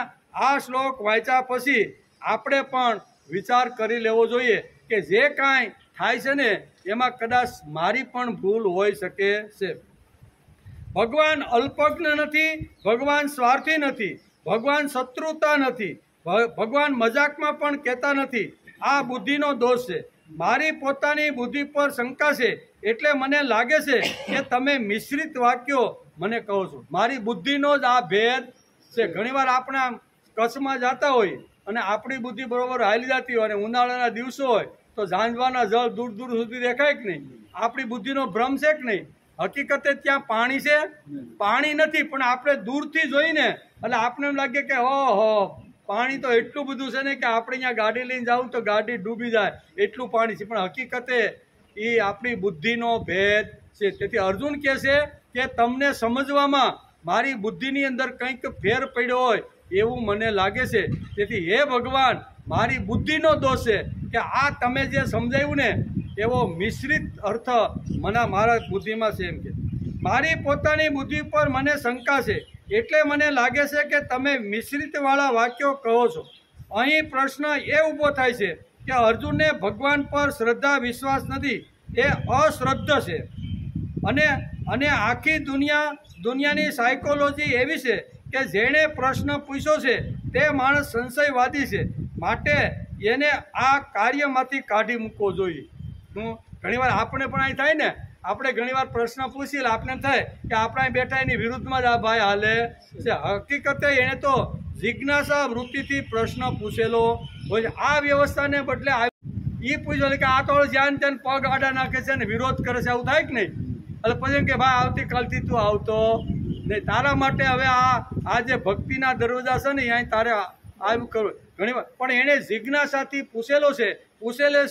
આ શ્લોક વાંચ્યા પછી આપણે પણ વિચાર કરી લેવો જોઈએ કે જે કાંઈ થાય છે ને એમાં કદાચ મારી પણ ભૂલ હોઈ શકે છે. ભગવાન અલ્પજ્ઞ નથી, ભગવાન સ્વાર્થી નથી, ભગવાન શત્રુતા નથી, ભગવાન મજાકમાં પણ કહેતા નથી. આ બુદ્ધિનો દોષ છે. મારી પોતાની બુદ્ધિ પર શંકા છે, એટલે મને લાગે છે કે તમે મિશ્રિત વાક્યો મને કહો છો. મારી બુદ્ધિનો જ આ ભેદ છે. ઘણીવાર આપણે કચ્છમાં જતા હોય અને આપણી બુદ્ધિ બરોબર હાલી જતી હોય અને ઉનાળાના દિવસો હોય તો ઝાંઝવાના જળ દૂર દૂર સુધી દેખાય કે નહીં? આપણી બુદ્ધિનો ભ્રમ છે કે નહીં? હકીકતે ત્યાં પાણી છે? પાણી નથી, પણ આપણે દૂરથી જોઈને એટલે આપણે એમ લાગે કે ઓહો પાણી તો એટલું બધું છે ને કે આપણે અહીંયા ગાડી લઈને જાવ તો ગાડી ડૂબી જાય એટલું પાણી છે. પણ હકીકતે એ આપણી બુદ્ધિનો ભેદ છે. તેથી અર્જુન કહે છે કે તમને સમજવામાં મારી બુદ્ધિની અંદર કંઈક ફેર પડ્યો હોય એવું મને લાગે છે. તેથી હે ભગવાન, મારી બુદ્ધિનો દોષ છે કે આ તમે જે સમજાવ્યું ને એવો મિશ્રિત અર્થ મારા બુદ્ધિમાં છે. એમ કે મારી પોતાની બુદ્ધિ પર મને શંકા છે, એટલે મને લાગે છે કે તમે મિશ્રિતવાળા વાક્યો કહો છો. અહીં પ્રશ્ન એ ઊભો થાય છે કે અર્જુનને ભગવાન પર શ્રદ્ધા વિશ્વાસ નથી, એ અશ્રદ્ધ છે. અને આખી દુનિયાની સાયકોલોજી એવી છે કે જેણે પ્રશ્ન પૂછ્યો છે તે માણસ સંશયવાદી છે, માટે એને આ કાર્યમાંથી કાઢી મૂકવો જોઈએ. હું ઘણીવાર આપણે પણ અહીં થાય ને, આપણે ઘણીવાર પ્રશ્ન પૂછી લે, આપણે થાય કે આપણે અહીં બેઠા એની વિરુદ્ધમાં જ આ ભાઈ હાલે છે. હકીકતે એણે તો જિજ્ઞાસા વૃત્તિથી પ્રશ્ન પૂછેલો હોય છે. આ વ્યવસ્થાને બદલે એ પૂછ્યું કે આ તો જ્યાં ત્યાં પગ આડા નાખે છે ને વિરોધ કરે છે, આવું થાય કે નહીં? એટલે પછી એમ કે ભાઈ આવતીકાલથી તું આવતો નહીં, તારા માટે હવે આ જે ભક્તિના દરવાજા છે ને અહીં તારે આવ્યું કરવું ઘણી વાર. પણ એણે જિજ્ઞાસાથી પૂછેલો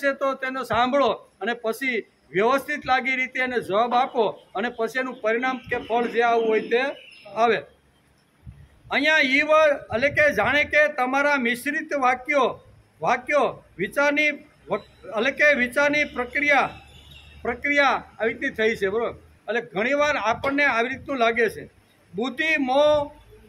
છે તો તેનો સાંભળો અને પછી વ્યવસ્થિત લાગી રીતે એને જવાબ આપો અને પછી એનું પરિણામ કે ફળ જે આવવું હોય તે આવે. અહીંયા ઈવ એટલે કે જાણે કે તમારા મિશ્રિત વાક્યો વિચારની પ્રક્રિયા આવી રીતની થઈ છે, બરોબર. એટલે ઘણીવાર આપણને આવી રીતનું લાગે છે. બુદ્ધિ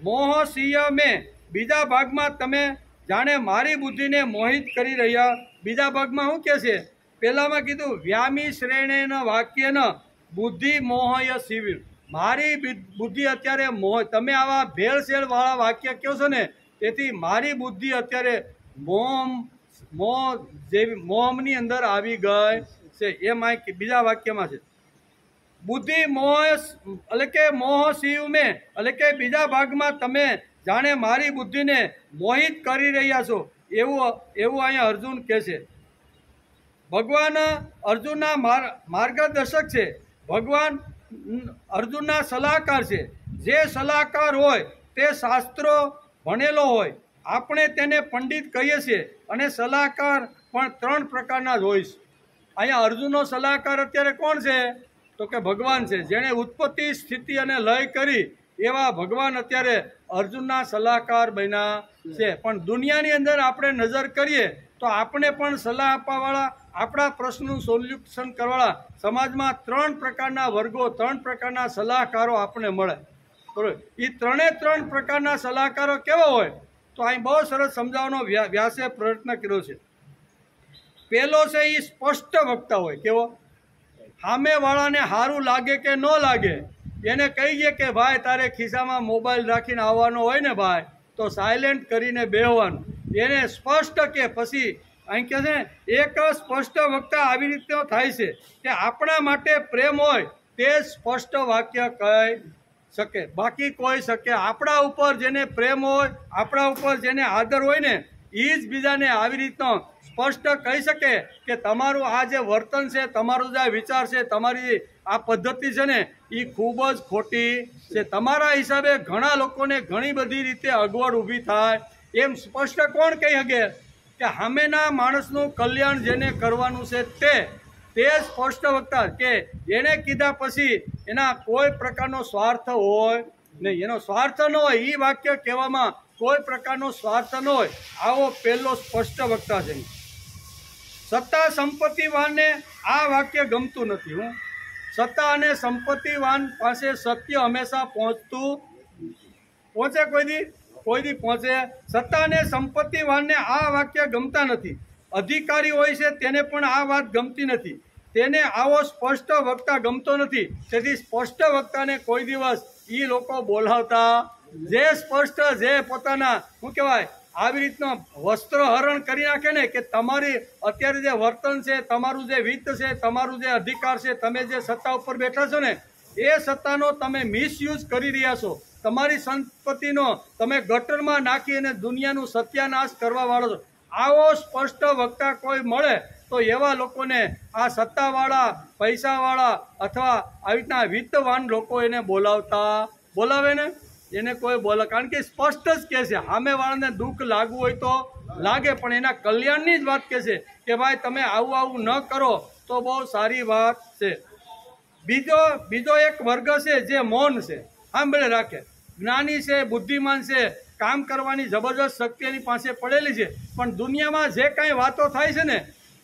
મોહ સિંહ મેં બીજા ભાગમાં તમે જાણે મારી બુદ્ધિને મોહિત કરી રહ્યા. બીજા ભાગમાં શું કહે છે? પહેલામાં કીધું વ્યામી શ્રેણેન વાક્ય ન બુદ્ધિ મોહય શિવિર. મારી બુદ્ધિ અત્યારે મોહ, તમે આવા ભેળસેળ વાળા વાક્ય કહો છો ને, તેથી મારી બુદ્ધિ અત્યારે મોહની અંદર આવી ગઈ છે. એમ બીજા વાક્યમાં છે. બુદ્ધિ મોહ એટલે કે મોહ શિવ મેં એટલે કે બીજા ભાગમાં તમે જાણે મારી બુદ્ધિને મોહિત કરી રહ્યા છો એવું અહીંયા અર્જુન કહે છે. ભગવાન અર્જુનના માર્ગદર્શક છે. ભગવાન અર્જુનના સલાહકાર છે. જે સલાહકાર હોય તે શાસ્ત્રો ભણેલો હોય. આપણે તેને પંડિત કહીએ છીએ અને સલાહકાર પણ 3 પ્રકારના જ હોય છે. અહીંયા અર્જુનનો સલાહકાર અત્યારે કોણ છે? તો કે ભગવાન છે. જેણે ઉત્પત્તિ સ્થિતિ અને લય કરી એવા ભગવાન અત્યારે અર્જુનના સલાહકાર બન્યા છે. પણ દુનિયાની અંદર આપણે નજર કરીએ તો આપણે પણ સલાહ આપવાવાળા, આપણા પ્રશ્નનું સોલ્યુશન કરવાવાળા સમાજમાં 3 પ્રકારના વર્ગો, 3 પ્રકારના સલાહકારો આપણને મળે, બરાબર. એ 3 પ્રકારના સલાહકારો કેવા હોય? તો અહીં બહુ સરસ સમજાવવાનો વ્યાસે પ્રયત્ન કર્યો છે. પહેલો છે એ સ્પષ્ટ વક્તા હોય. કેવો? સામેવાળાને સારું લાગે કે ન લાગે એને કહીએ કે ભાઈ તારે ખિસ્સામાં મોબાઈલ રાખીને આવવાનો હોય ને ભાઈ, તો સાયલેન્ટ કરીને બેહવાનું. એને સ્પષ્ટ કે પછી અહીં કહે છે એક સ્પષ્ટ વક્તા આવી રીતે થાય છે કે આપણા માટે પ્રેમ હોય તે સ્પષ્ટ વાક્ય કહી શકે, બાકી કોઈ શકે. આપણા ઉપર જેને પ્રેમ હોય, આપણા ઉપર જેને આદર હોય ને, એ જ બીજાને આવી રીતનો સ્પષ્ટ કહી શકે કે તમારું આ જે વર્તન છે, તમારું જે વિચાર છે, તમારી આ પદ્ધતિ છે ને એ ખૂબ જ ખોટી છે. તમારા હિસાબે ઘણા લોકોને ઘણી બધી રીતે અગવડ ઊભી થાય. એમ સ્પષ્ટ કોણ કહી શકે? કે સામેના માણસનું કલ્યાણ જેને કરવાનું છે તે સ્પષ્ટ વક્તા કે એને કીધા પછી એના કોઈ પ્રકારનો સ્વાર્થ હોય નહીં. એનો સ્વાર્થ ન હોય, એ વાક્ય કહેવામાં કોઈ પ્રકારનો સ્વાર્થ ન હોય. આવો પહેલો સ્પષ્ટ વક્તા છે. સત્તા સંપત્તિવાનને આ વાક્ય ગમતું નથી. હું સત્તા અને સંપત્તિવાન પાસે સત્ય હંમેશા પહોંચે કોઈ દી પહોંચે. સત્તા અને સંપત્તિવાનને આ વાક્ય ગમતા નથી. અધિકારી હોય છે તેને પણ આ વાત ગમતી નથી. તેને આવો સ્પષ્ટ વક્તા ગમતો નથી. તેથી સ્પષ્ટ વક્તાને કોઈ દિવસ એ લોકો બોલાવતા. જે સ્પષ્ટ, જે પોતાના શું કહેવાય આવી રીતનો વસ્ત્રહરણ કરી નાખે ને કે તમારી અત્યારે જે વર્તન છે, તમારું જે વિત્ત છે, તમારું જે અધિકાર છે, તમે જે સત્તા ઉપર બેઠા છો ને એ સત્તાનો તમે મિસયુઝ કરી રહ્યા છો. તમારી સંપત્તિનો તમે ગટરમાં નાખી અને દુનિયાનું સત્યાનાશ કરવા વાળો છો. આવો સ્પષ્ટ વક્તા કોઈ મળે તો એવા લોકોને આ સત્તાવાળા, પૈસાવાળા અથવા આવી રીતના વિત્તવાન લોકો એને બોલાવે ને એને કોઈ બોલે. કારણ કે સ્પષ્ટ જ કહે છે. સામેવાળાને દુઃખ લાગવું હોય તો લાગે, પણ એના કલ્યાણની જ વાત કહે છે કે ભાઈ તમે આવું ન કરો તો બહુ સારી વાત છે. બીજો એક વર્ગ છે જે મૌન છે, સાંભળે રાખે. જ્ઞાની છે, બુદ્ધિમાન છે, કામ કરવાની જબરજસ્ત શક્તિ એની પાસે પડેલી છે, પણ દુનિયામાં જે કાંઈ વાતો થાય છે ને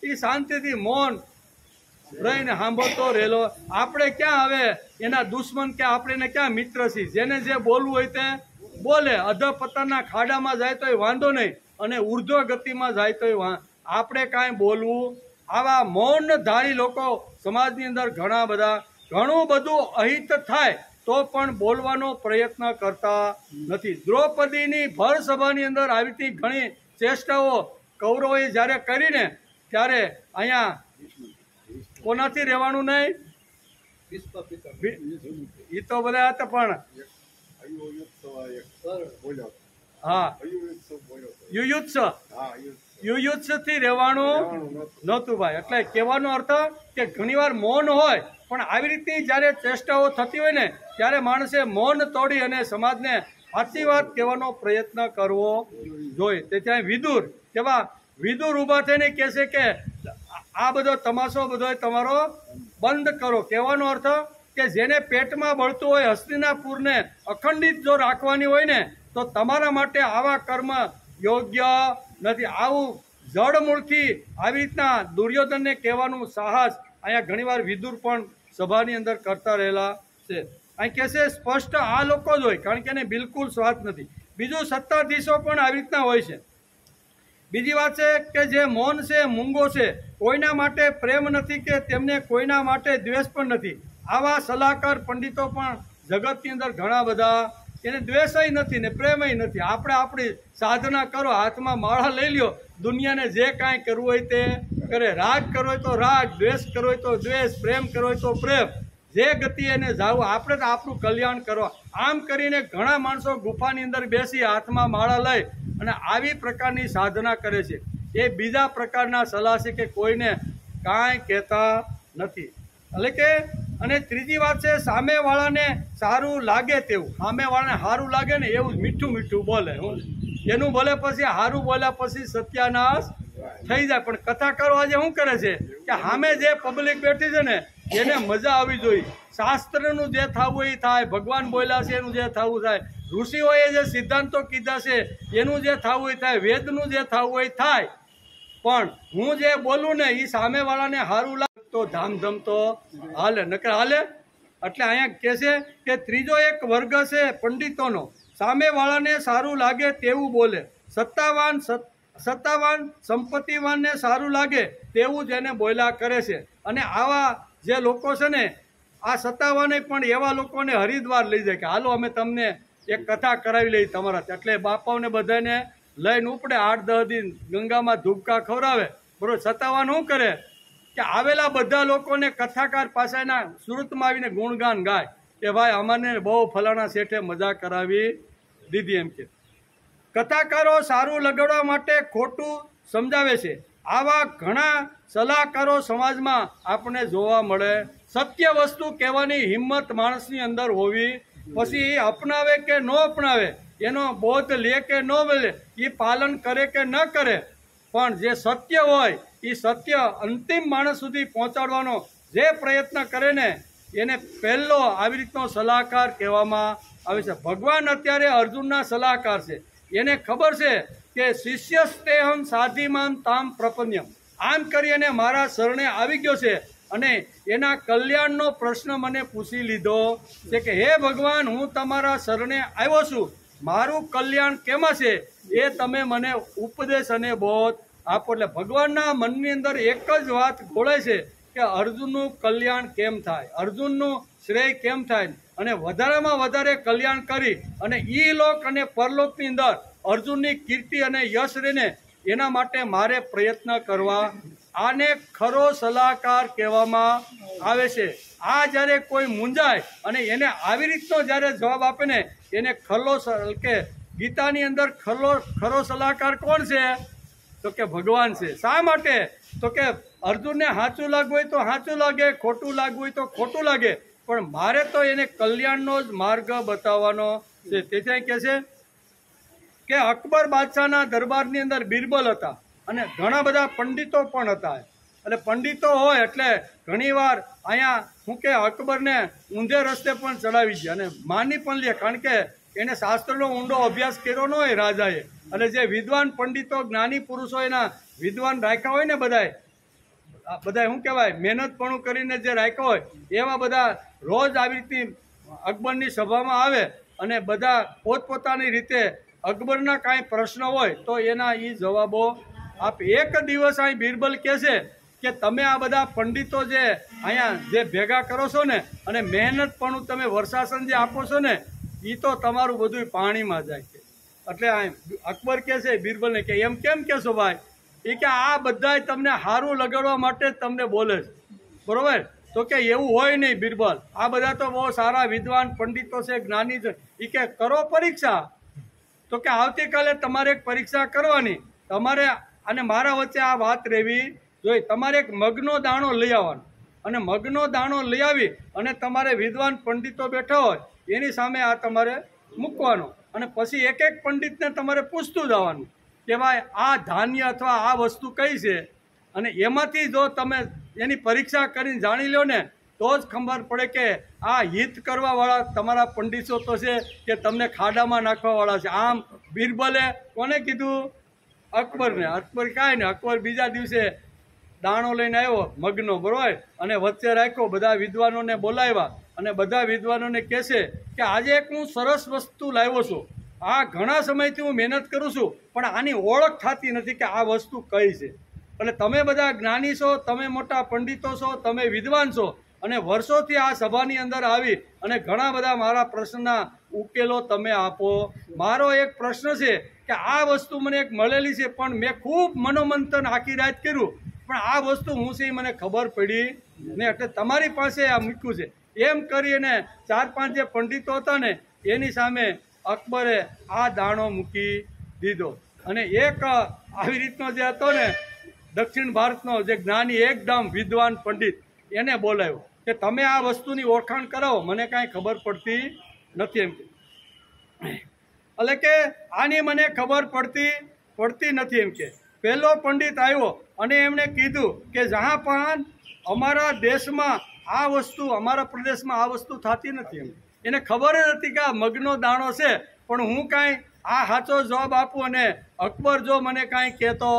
એ શાંતિથી મૌન રહીને સાંભળતો રહેલો. આપણે ક્યાં હવે એના દુશ્મન કે આપણે એને ક્યાં મિત્ર છીએ? જેને જે બોલવું હોય તે બોલે. અધપતનના ખાડામાં જાય તોય વાંધો નહીં અને ઉર્ધ્વ ગતિમાં જાય તોય આપણે કાંઈ બોલવું. આવા મૌનધારી લોકો સમાજની અંદર ઘણું બધું અહિત થાય તો પણ બોલવાનો પ્રયત્ન કરતા નથી. દ્રૌપદીની ભર સભાની અંદર આવી ઘણી ચેષ્ટાઓ કૌરવોએ જ્યારે કરીને ત્યારે અહીંયા કોનાથી રહેવાનું નહીં? એ તો બધા હતા પણ હા યુયુત્સથી રહેવાનું નહોતું ભાઈ. એટલે કહેવાનો અર્થ કે ઘણીવાર મૌન હોય પણ આવી રીતની જ્યારે ચેષ્ટાઓ થતી હોય ને ત્યારે માણસે મૌન તોડી અને સમાજને સાચી વાત કહેવાનો પ્રયત્ન કરવો જોઈએ. તે ત્યાં વિદુર કેવા વિદુર ઊભા થઈને કહેશે કે આ બધો તમાશો બધો તમારો બંધ કરો. કહેવાનો અર્થ કે જેને પેટમાં બળતું હોય હસ્તિનાપુરને અખંડિત જો રાખવાની હોય ને તો તમારા માટે આવા કર્મ યોગ્ય નથી. આવું જડમૂળથી આવી રીતના દુર્યોધનને કહેવાનું સાહસ અહીંયા ઘણીવાર વિદુર પણ સભાની અંદર કરતા રહેલા છે. અહીં કહેશે સ્પષ્ટ આ લોકો જ હોય કારણ કે એને બિલકુલ સ્વાદ નથી. બીજું સત્તાધીશો પણ આવી રીતના હોય છે. બીજી વાત છે કે જે મૌન છે મૂંગો છે, કોઈના માટે પ્રેમ નથી કે તેમને કોઈના માટે દ્વેષ પણ નથી. આવા સલાહકાર પંડિતો પણ જગતની અંદર ઘણા બધા, એને દ્વેષય નથી ને પ્રેમય નથી. આપણે આપણી સાધના કરો, હાથમાં માળા લઈ લ્યો, દુનિયાને જે કાંઈ કરવું હોય તે કરે. રાગ કરવો હોય તો રાગ, દ્વેષ કરવો હોય તો દ્વેષ, પ્રેમ કરવો હોય તો પ્રેમ. જે ગતિ એને જાવું, આપણે તો આપણું કલ્યાણ કરવા. આમ કરીને ઘણા માણસો ગુફાની અંદર બેસી હાથમાં માળા લઈ અને આવી પ્રકારની સાધના કરે છે. એ બીજા પ્રકારના સલાહ છે કે કોઈને કાંઈ કહેતા નથી. એટલે કે અને ત્રીજી વાત છે સામેવાળાને સારું લાગે તેવું. સામેવાળાને સારું લાગે ને એવું મીઠું મીઠું બોલે. એનું બોલે પછી સારું બોલ્યા પછી સત્યાનાશ થઈ જાય. પણ કથાકારો આજે શું કરે છે કે સામે જે પબ્લિક બેઠી છે ને એને મજા આવી જોઈએ. શાસ્ત્રનું જે થવું એ થાય, ભગવાન બોલ્યા છે એનું જે થવું થાય, ઋષિઓએ જે સિદ્ધાંતો કીધા છે એનું જે થવું એ થાય, વેદનું જે થવું એ થાય. પણ હું જે બોલું ને એ સામેવાળાને સારું લાગે તો ધામધમ તો હાલે, નકર હાલે. એટલે અહીંયા કહે છે કે ત્રીજો એક વર્ગ છે પંડિતોનો, સામેવાળાને સારું લાગે તેવું બોલે. સત્તાવાન સંપત્તિવાનને સારું લાગે તેવું જ એને બોલ્યા કરે છે. અને આવા જે લોકો છે ને આ સત્તાવાને પણ એવા લોકોને હરિદ્વાર લઈ જાય કે હાલો અમે તમને એક કથા કરાવી લઈ તમારા. એટલે બાપાઓને બધાને લઈને ઉપડે 8-10 દિન ગંગામાં ધૂપકા ખવડાવે. બરોબર. સત્તાવાન શું કરે કે આવેલા બધા લોકોને કથાકાર પાસેના સુરતમાં આવીને ગુણગાન ગાય કે ભાઈ અમને બહુ ફલાણા શેઠે મજા કરાવી દીધી. એમ કે કથાકારો સારું લગાડવા માટે ખોટું સમજાવે છે. આવા ઘણા સલાહકારો સમાજમાં આપણે જોવા મળે. સત્ય વસ્તુ કહેવાની હિંમત માણસની અંદર હોવી, પછી એ અપનાવે કે ન અપનાવે, એનો બોધ લે કે ન લે, એ પાલન કરે કે ન કરે, પણ જે સત્ય હોય એ સત્ય અંતિમ માણસ સુધી પહોંચાડવાનો જે પ્રયત્ન કરે ને એને પહેલો આવી રીતનો સલાહકાર કહેવામાં આવે છે. ભગવાન અત્યારે અર્જુનના સલાહકાર છે. એને ખબર છે કે શિષ્યસ્તેહમ સાધિમાન તામ પ્રપન્યમ. આમ કરી અને મારા શરણે આવી ગયો છે અને એના કલ્યાણનો પ્રશ્ન મને પૂછી લીધો છે કે હે ભગવાન, હું તમારા શરણે આવ્યો છું, મારું કલ્યાણ કેમાં છે એ તમે મને ઉપદેશ અને બોધ આપો. એટલે ભગવાનના મનની અંદર એક જ વાત ઘોળે છે કે અર્જુનનું કલ્યાણ કેમ થાય, અર્જુનનું શ્રેય કેમ થાય, અને વધારેમાં વધારે કલ્યાણ કરી અને ઈ લોક અને પરલોકની અંદર અર્જુનની કીર્તિ અને યશ રહીને એના માટે મારે પ્રયત્ન કરવા. આને ખરો સલાહકાર કહેવામાં આવે છે. આ જ્યારે કોઈ મૂંઝાય અને એને આવી રીતનો જ્યારે જવાબ આપે ને એને કે ગીતાની અંદર ખરો સલાહકાર કોણ છે તો કે ભગવાન છે. શા માટે તો કે અર્જુનને સાચું લાગવું હોય તો સાચું લાગે, ખોટું લાગવું હોય તો ખોટું લાગે, પણ મારે તો એને કલ્યાણનો જ માર્ગ બતાવવાનો છે. તેથી કહે છે કે અકબર બાદશાહના દરબારની અંદર બિરબલ હતા અને ઘણા બધા પંડિતો પણ હતા. એટલે પંડિતો હોય એટલે ઘણીવાર અહીંયા શું કે અકબરને ઊંધે રસ્તે પણ ચડાવી દે અને માની પણ લે, કારણ કે એને શાસ્ત્રનો ઊંડો અભ્યાસ કર્યો ન હોય રાજાએ. અને જે વિદ્વાન પંડિતો જ્ઞાની પુરુષો એના વિદ્વાન રાખ્યા હોય ને બધા શું કહેવાય મહેનતપણું કરીને જે રાખ્યા હોય એવા બધા રોજ આવી રીતની અકબરની સભામાં આવે અને બધા પોતપોતાની રીતે અકબરના કાંઈ પ્રશ્ન હોય તો એના એ જવાબો આપે. એક દિવસ અહીં બિરબલ કહે છે કે તમે આ બધા પંડિતો જે અહીંયા જે ભેગા કરો છો ને અને મહેનતપણું તમે વર્ષાસન જે આપો છો ને એ તો તમારું બધું પાણીમાં જાય છે. એટલે અકબર કહે છે બિરબલને કે એમ કેમ કહેશો ભાઈ? એ કે આ બધાય તમને સારું લગાડવા માટે જ તમને બોલે છે. બરોબર? તો કે એવું હોય નહીં બિરબલ, આ બધા તો બહુ સારા વિદ્વાન પંડિતો છે, જ્ઞાની છે, એ કે કરો પરીક્ષા. તો કે આવતીકાલે તમારે એક પરીક્ષા કરવાની, તમારે અને મારા વચ્ચે આ વાત રહેવી જોઈએ. તમારે એક મગનો દાણો લઈ આવવાનો, અને મગનો દાણો લઈ આવી અને તમારે વિદ્વાન પંડિતો બેઠા હોય એની સામે આ તમારે મૂકવાનો, અને પછી એક એક પંડિતને તમારે પૂછતું જવાનું કે ભાઈ આ ધાન્ય અથવા આ વસ્તુ કઈ છે, અને એમાંથી જો તમે એની પરીક્ષા કરીને જાણી લો ને તો જ ખબર પડે કે આ હિત કરવાવાળા તમારા પંડિતો તો છે કે તમને ખાડામાં નાખવાવાળા છે. આમ બિરબલે કોને કીધું? અકબરને. અકબર કાંઈ ને, અકબર બીજા દિવસે દાણો લઈને આવ્યો મગનો, બરોબર, અને વચ્ચે રાખ્યો, બધા વિદ્વાનોને બોલાવ્યા અને બધા વિદ્વાનોને કહેશે કે આજે એક હું સરસ વસ્તુ લાવ્યો છું, આ ઘણા સમયથી હું મહેનત કરું છું પણ આની ઓળખ થતી નથી કે આ વસ્તુ કઈ છે. એટલે તમે બધા જ્ઞાની છો, તમે મોટા પંડિતો છો, તમે વિદ્વાન છો, અને વર્ષોથી આ સભાની અંદર આવી અને ઘણા બધા મારા પ્રશ્નના ઉકેલો તમે આપો. મારો એક પ્રશ્ન છે કે આ વસ્તુ મને એક મળેલી છે પણ મેં ખૂબ મનોમંથન આખી રાત કર્યું પણ આ વસ્તુ હું છે મને ખબર પડી ને, એટલે તમારી પાસે આ મૂક્યું છે. એમ કરીને 4-5 જે પંડિતો હતા ને એની સામે અકબરે આ દાણો મૂકી દીધો. અને એક આવી રીતનો જે હતો ને દક્ષિણ ભારતનો જે જ્ઞાની એકદમ વિદ્વાન પંડિત એને બોલાવ્યો કે તમે આ વસ્તુની ઓળખાણ કરાવો, મને કાંઈ ખબર પડતી નથી એમ. એટલે કે આની મને ખબર પડતી નથી એમ કે પહેલો પંડિત આવ્યો અને એમણે કીધું કે જહાંપાન અમારા દેશમાં આ વસ્તુ, અમારા પ્રદેશમાં આ વસ્તુ થતી નથી એમ. એને ખબર જ હતી કે આ મગનો દાણો છે પણ હું કાંઈ આ સાચો જવાબ આપું અને અકબર જો મને કાંઈ કહેતો,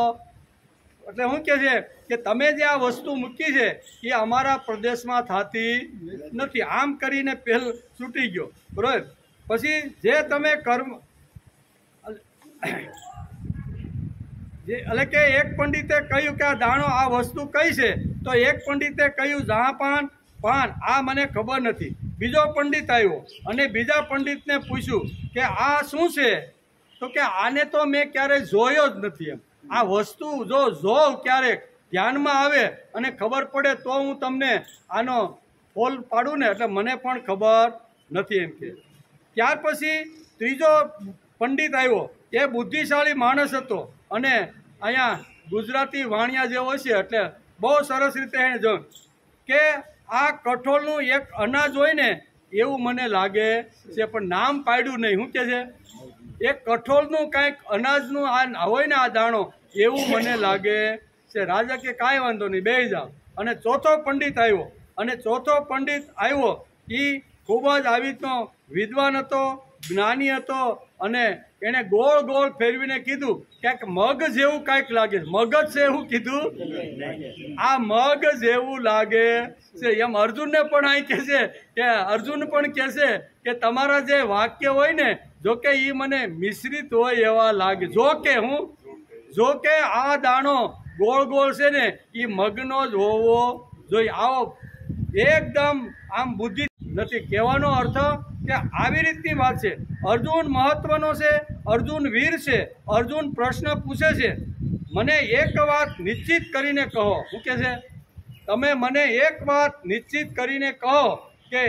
એટલે શું કહે છે કે તમે જે આ વસ્તુ મૂકી છે એ અમારા પ્રદેશમાં થતી નથી. આમ કરીને પહેલ છૂટી ગયો, બરોબર. પછી જે તમે કર્મ એટલે કે એક પંડિતે કહ્યું કે આ દાણો, આ વસ્તુ કઈ છે, તો એક પંડિતે કહ્યું જહાંપાન પાન, આ મને ખબર નથી. બીજો પંડિત આવ્યો અને બીજા પંડિતને પૂછ્યું કે આ શું છે, તો કે આને તો મેં ક્યારેય જોયો જ નથી એમ. આ વસ્તુ જો જોઉં ક્યારેક ધ્યાનમાં આવે અને ખબર પડે તો હું તમને આનો ફોલ પાડું ને, એટલે મને પણ ખબર નથી એમ કે. ત્યાર પછી ત્રીજો પંડિત આવ્યો, એ બુદ્ધિશાળી માણસ હતો અને અહીંયા ગુજરાતી વાણિયા જેવો છે એટલે બહુ સરસ રીતે એને જોયું કે આ કઠોળનું એક અનાજ હોય ને એવું મને લાગે છે, પણ નામ પાડ્યું નહીં. શું કે છે? એક કઠોળનું કાંઈક અનાજનું આ હોય ને આ દાણો એવું મને લાગે છે. રાજા કે કાંઈ વાંધો નહીં, બેસી જાઓ. અને ચોથો પંડિત આવ્યો, અને ચોથો પંડિત આવ્યો એ ખૂબ જ આવી રીતનો વિદ્વાન હતો, જ્ઞાની હતો, અને એણે ગોળ ગોળ ફેરવીને કીધું ક્યાંક મગ જેવું કાંઈક લાગે છે. મગ જ છે એવું કીધું, આ મગ જેવું લાગે છે એમ. અર્જુનને પણ અહીં કહે છે કે અર્જુન પણ કહે છે કે તમારા જે વાક્ય હોય ને જો કે એ મને મિશ્રિત હોય એવા લાગે. જો કે આ દાણો ગોળ ગોળ છે ને એ મગનો જ હોવો જોઈએ. આવો એકદમ આમ બુદ્ધિ નથી. કહેવાનો અર્થ કે આવી રીતની વાત છે. અર્જુન મહત્વનો છે, અર્જુન વીર છે, અર્જુન પ્રશ્ન પૂછે છે. મને એક વાત નિશ્ચિત કરીને કહો. શું કે છે? તમે મને એક વાત નિશ્ચિત કરીને કહો કે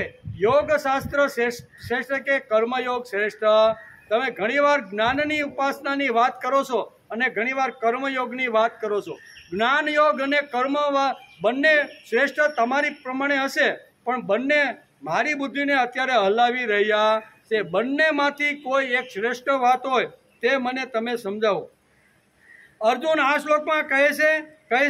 યોગશાસ્ત્ર શ્રેષ્ઠ કે કર્મયોગ શ્રેષ્ઠ? તમે ઘણીવાર જ્ઞાનની ઉપાસનાની વાત કરો છો અને ઘણીવાર કર્મયોગની વાત કરો છો. જ્ઞાન યોગ અને કર્મ બંને શ્રેષ્ઠ તમારી પ્રમાણે હશે, પણ બંને મારી બુદ્ધિને અત્યારે હલાવી રહ્યા છે. બંનેમાંથી કોઈ એક શ્રેષ્ઠ વાત હોય તે મને તમે સમજાવો. અર્જુન આ શ્લોકમાં કહે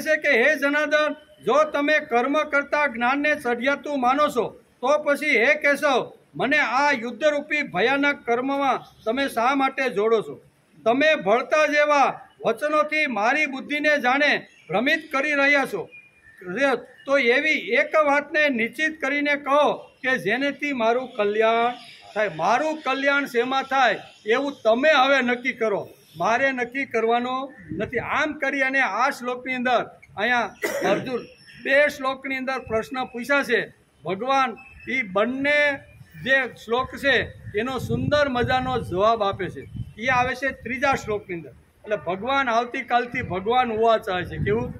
છે કે હે જનાર્દન, જો તમે કર્મ કરતા જ્ઞાનને ચઢિયાતું માનો છો તો પછી હે કેશવ, મને આ યુદ્ધરૂપી ભયાનક કર્મમાં તમે શા માટે જોડો છો? તમે ભળતા જેવા વચનોથી મારી બુદ્ધિને જાણે ભ્રમિત કરી રહ્યા છો. તો એવી એક વાતને નિશ્ચિત કરીને કહો કે જેનેથી મારું કલ્યાણ થાય. મારું કલ્યાણ શેમાં થાય એવું તમે હવે નક્કી કરો, મારે નક્કી કરવાનું નથી. આમ કરી અને આ શ્લોકની અંદર અહીંયા અર્જુન 2 શ્લોકની અંદર પ્રશ્ન પૂછ્યા છે. ભગવાન એ બંને જે શ્લોક છે એનો સુંદર મજાનો જવાબ આપે છે. એ આવે છે 3જા શ્લોકની અંદર. એટલે ભગવાન આવતીકાલથી ભગવાન હોવા ચાહે છે. કેવું?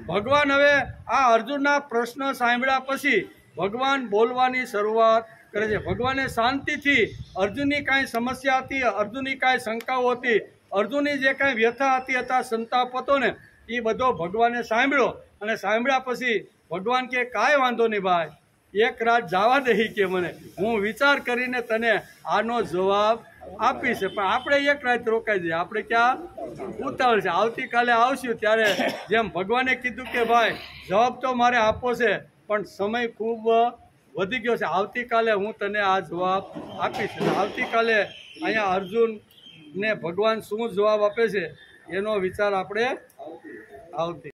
ભગવાન હવે આ અર્જુનના પ્રશ્ન સાંભળ્યા પછી ભગવાન બોલવાની શરૂઆત કરે છે. ભગવાને શાંતિથી અર્જુનની કાંઈ સમસ્યા હતી, અર્જુનની કાંઈ શંકાઓ હતી, અર્જુનની જે કાંઈ વ્યથા હતી અથવા સંતાપ હતો ને એ બધો ભગવાને સાંભળ્યો. અને સાંભળ્યા પછી ભગવાન કે કાંઈ વાંધો નહીં ભાઈ, એક રાત જવા દે કે મને, હું વિચાર કરીને તને આનો જવાબ આપીશ. પણ આપણે એક રાત રોકાઈ જઈએ, આપણે ક્યાં ઉતાવળ છે, આવતીકાલે આવશું ત્યારે જેમ ભગવાને કીધું કે ભાઈ જવાબ તો મારે આપવો છે પણ સમય ખૂબ વધી ગયો છે, આવતીકાલે હું તને આ જવાબ આપીશ. આવતીકાલે અહીંયા અર્જુનને ભગવાન શું જવાબ આપે છે એનો વિચાર આપણે આવતી